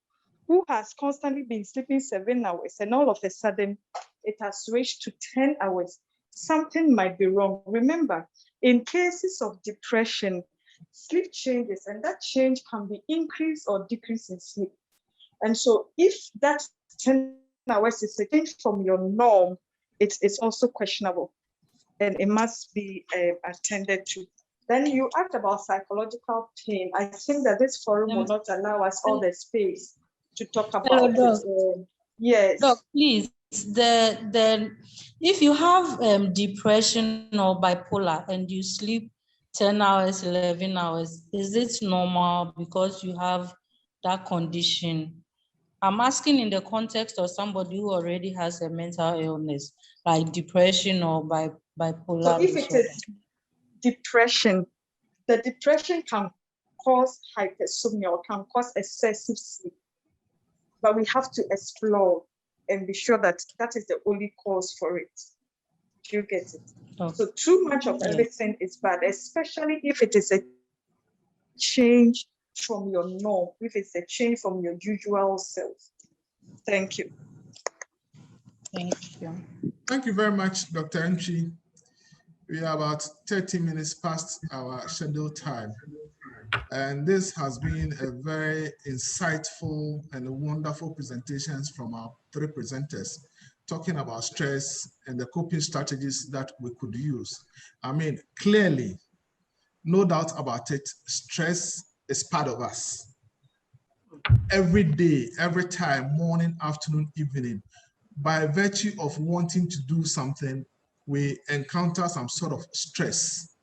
who has constantly been sleeping 7 hours, and all of a sudden it has switched to 10 hours, something might be wrong. Remember, in cases of depression, sleep changes, and that change can be increase or decrease in sleep. And so if that 10 hours is a change from your norm, it's also questionable, and it must be attended to. Then you asked about psychological pain. I think that this forum will not allow us all the space to talk about it. Yes. Doc, please, if you have depression or bipolar and you sleep 10 hours, 11 hours, is it normal because you have that condition? I'm asking in the context of somebody who already has a mental illness, like depression or bipolar. So if it is depression, the depression can cause hypersomnia or can cause excessive sleep. But we have to explore and be sure that that is the only cause for it. you get it? Oh. So too much of everything is bad, especially if it is a change from your norm, if it's a change from your usual self. Thank you. Thank you. Thank you very much, Dr. Entry. We are about 30 minutes past our scheduled time. And this has been a very insightful and wonderful presentations from our three presenters, talking about stress and the coping strategies that we could use. I mean, clearly, no doubt about it, stress is part of us. Every day, every time, morning, afternoon, evening, by virtue of wanting to do something, we encounter some sort of stress.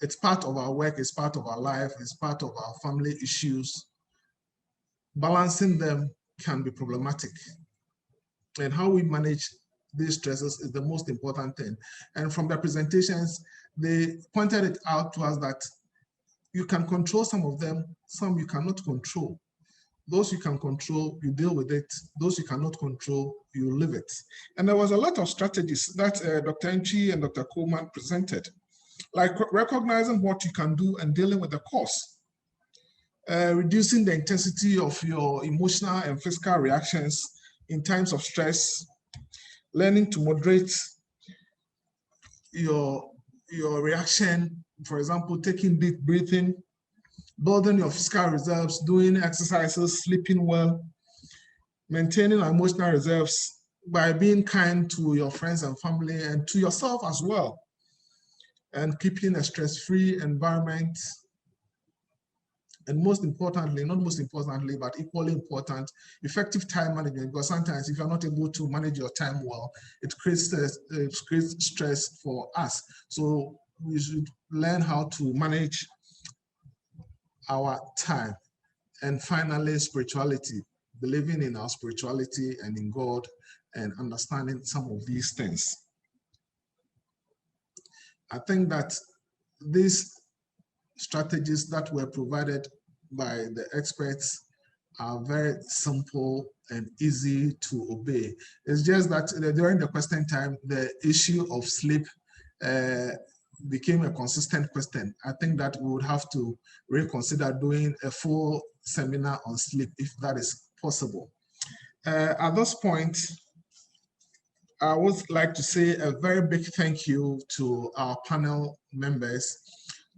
It's part of our work, it's part of our life, it's part of our family issues. Balancing them can be problematic. And how we manage these stresses is the most important thing. And from the presentations, they pointed it out to us that you can control some of them, some you cannot control. Those you can control, you deal with it. Those you cannot control, you live it. And there was a lot of strategies that Dr. Nchi and Dr. Coleman presented, like recognizing what you can do and dealing with the cause, reducing the intensity of your emotional and physical reactions in times of stress, learning to moderate your reaction, for example, taking deep breathing, building your physical reserves, doing exercises, sleeping well, maintaining emotional reserves by being kind to your friends and family and to yourself as well, and keeping a stress-free environment. And most importantly, not most importantly, but equally important, effective time management, because sometimes if you're not able to manage your time well, it creates stress for us. So we should learn how to manage our time. And finally, spirituality, believing in our spirituality and in God and understanding some of these things. I think that these strategies that were provided by the experts are very simple and easy to obey. It's just that during the question time, the issue of sleep became a consistent question. I think that we would have to reconsider doing a full seminar on sleep if that is possible. At this point, I would like to say a very big thank you to our panel members,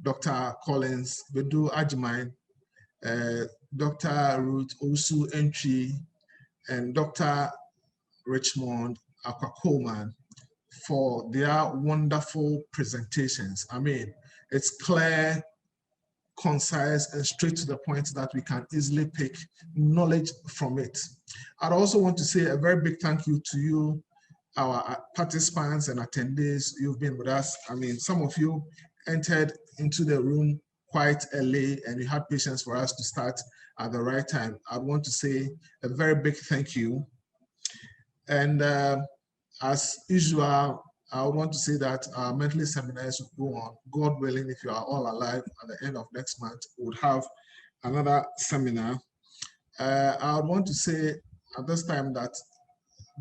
Dr. Collins, Bedu Ajimine, Dr. Ruth Osu Entry, and Dr. Richmond Akwa-Coleman for their wonderful presentations. I mean, it's clear, concise, and straight to the point that we can easily pick knowledge from it. I'd also want to say a very big thank you to you, our participants and attendees. You've been with us. I mean, some of you entered into the room quite early and you had patience for us to start at the right time. I want to say a very big thank you. And as usual, I want to say that our monthly seminars will go on. God willing, if you are all alive at the end of next month, we would have another seminar. I want to say at this time that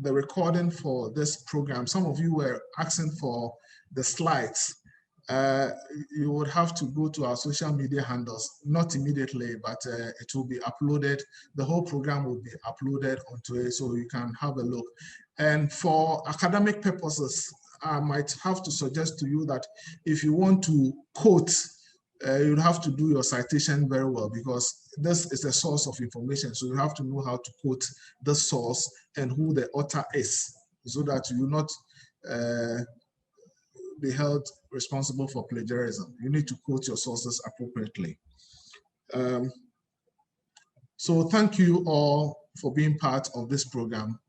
the recording for this program, some of you were asking for the slides. You would have to go to our social media handles, not immediately, but it will be uploaded. The whole program will be uploaded onto it so you can have a look. And for academic purposes, I might have to suggest to you that if you want to quote, you'd have to do your citation very well because this is a source of information. So you have to know how to quote the source and who the author is so that you will not be held responsible for plagiarism. You need to quote your sources appropriately. So thank you all for being part of this program.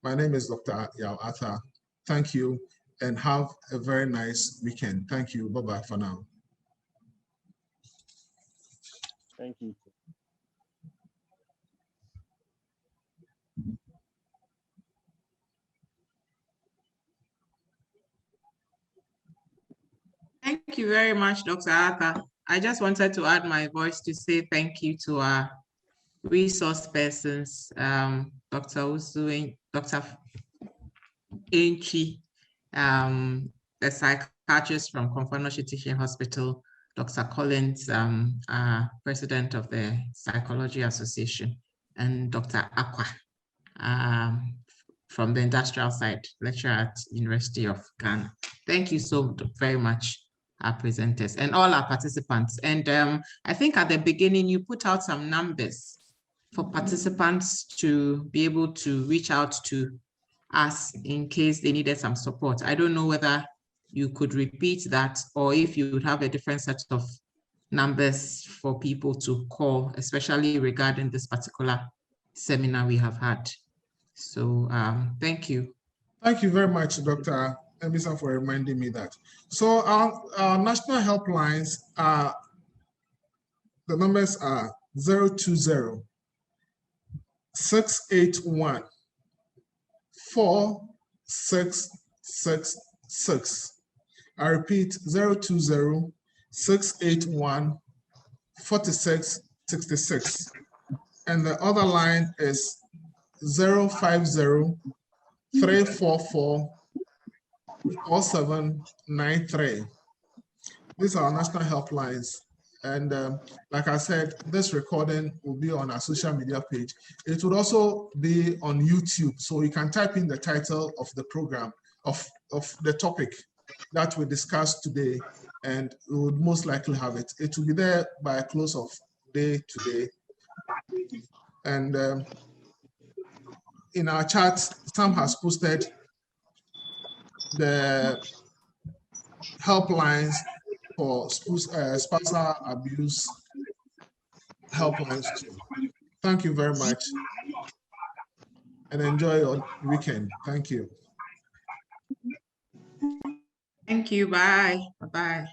My name is Dr. Yao Arthur. Thank you and have a very nice weekend. Thank you. Bye-bye for now. Thank you. Thank you very much, Dr. Arthur. I just wanted to add my voice to say thank you to our resource persons, Dr. Usu, Dr. Entry, the psychiatrist from Komfo Teaching Hospital, Dr. Collins, president of the Psychology Association, and Dr. Aqua from the industrial side, lecturer at University of Ghana. Thank you so very much, our presenters and all our participants. And I think at the beginning, you put out some numbers for participants to be able to reach out to us in case they needed some support. I don't know whether you could repeat that or if you would have a different set of numbers for people to call, especially regarding this particular seminar we have had. So thank you. Thank you very much, Dr. Ebisa, for reminding me that. So our national helplines are, the numbers are 020 681 4666. I repeat, 020 681 4666. And the other line is 050 344 4793. These are our national helplines. And like I said, this recording will be on our social media page. It would also be on YouTube. So you can type in the title of the program, of the topic that we discussed today, and we would most likely have it. It will be there by close of day today. And in our chat, Sam has posted the helplines for spousal abuse helplines too. Thank you very much and enjoy your weekend. Thank you. Thank you. Bye. Bye-bye.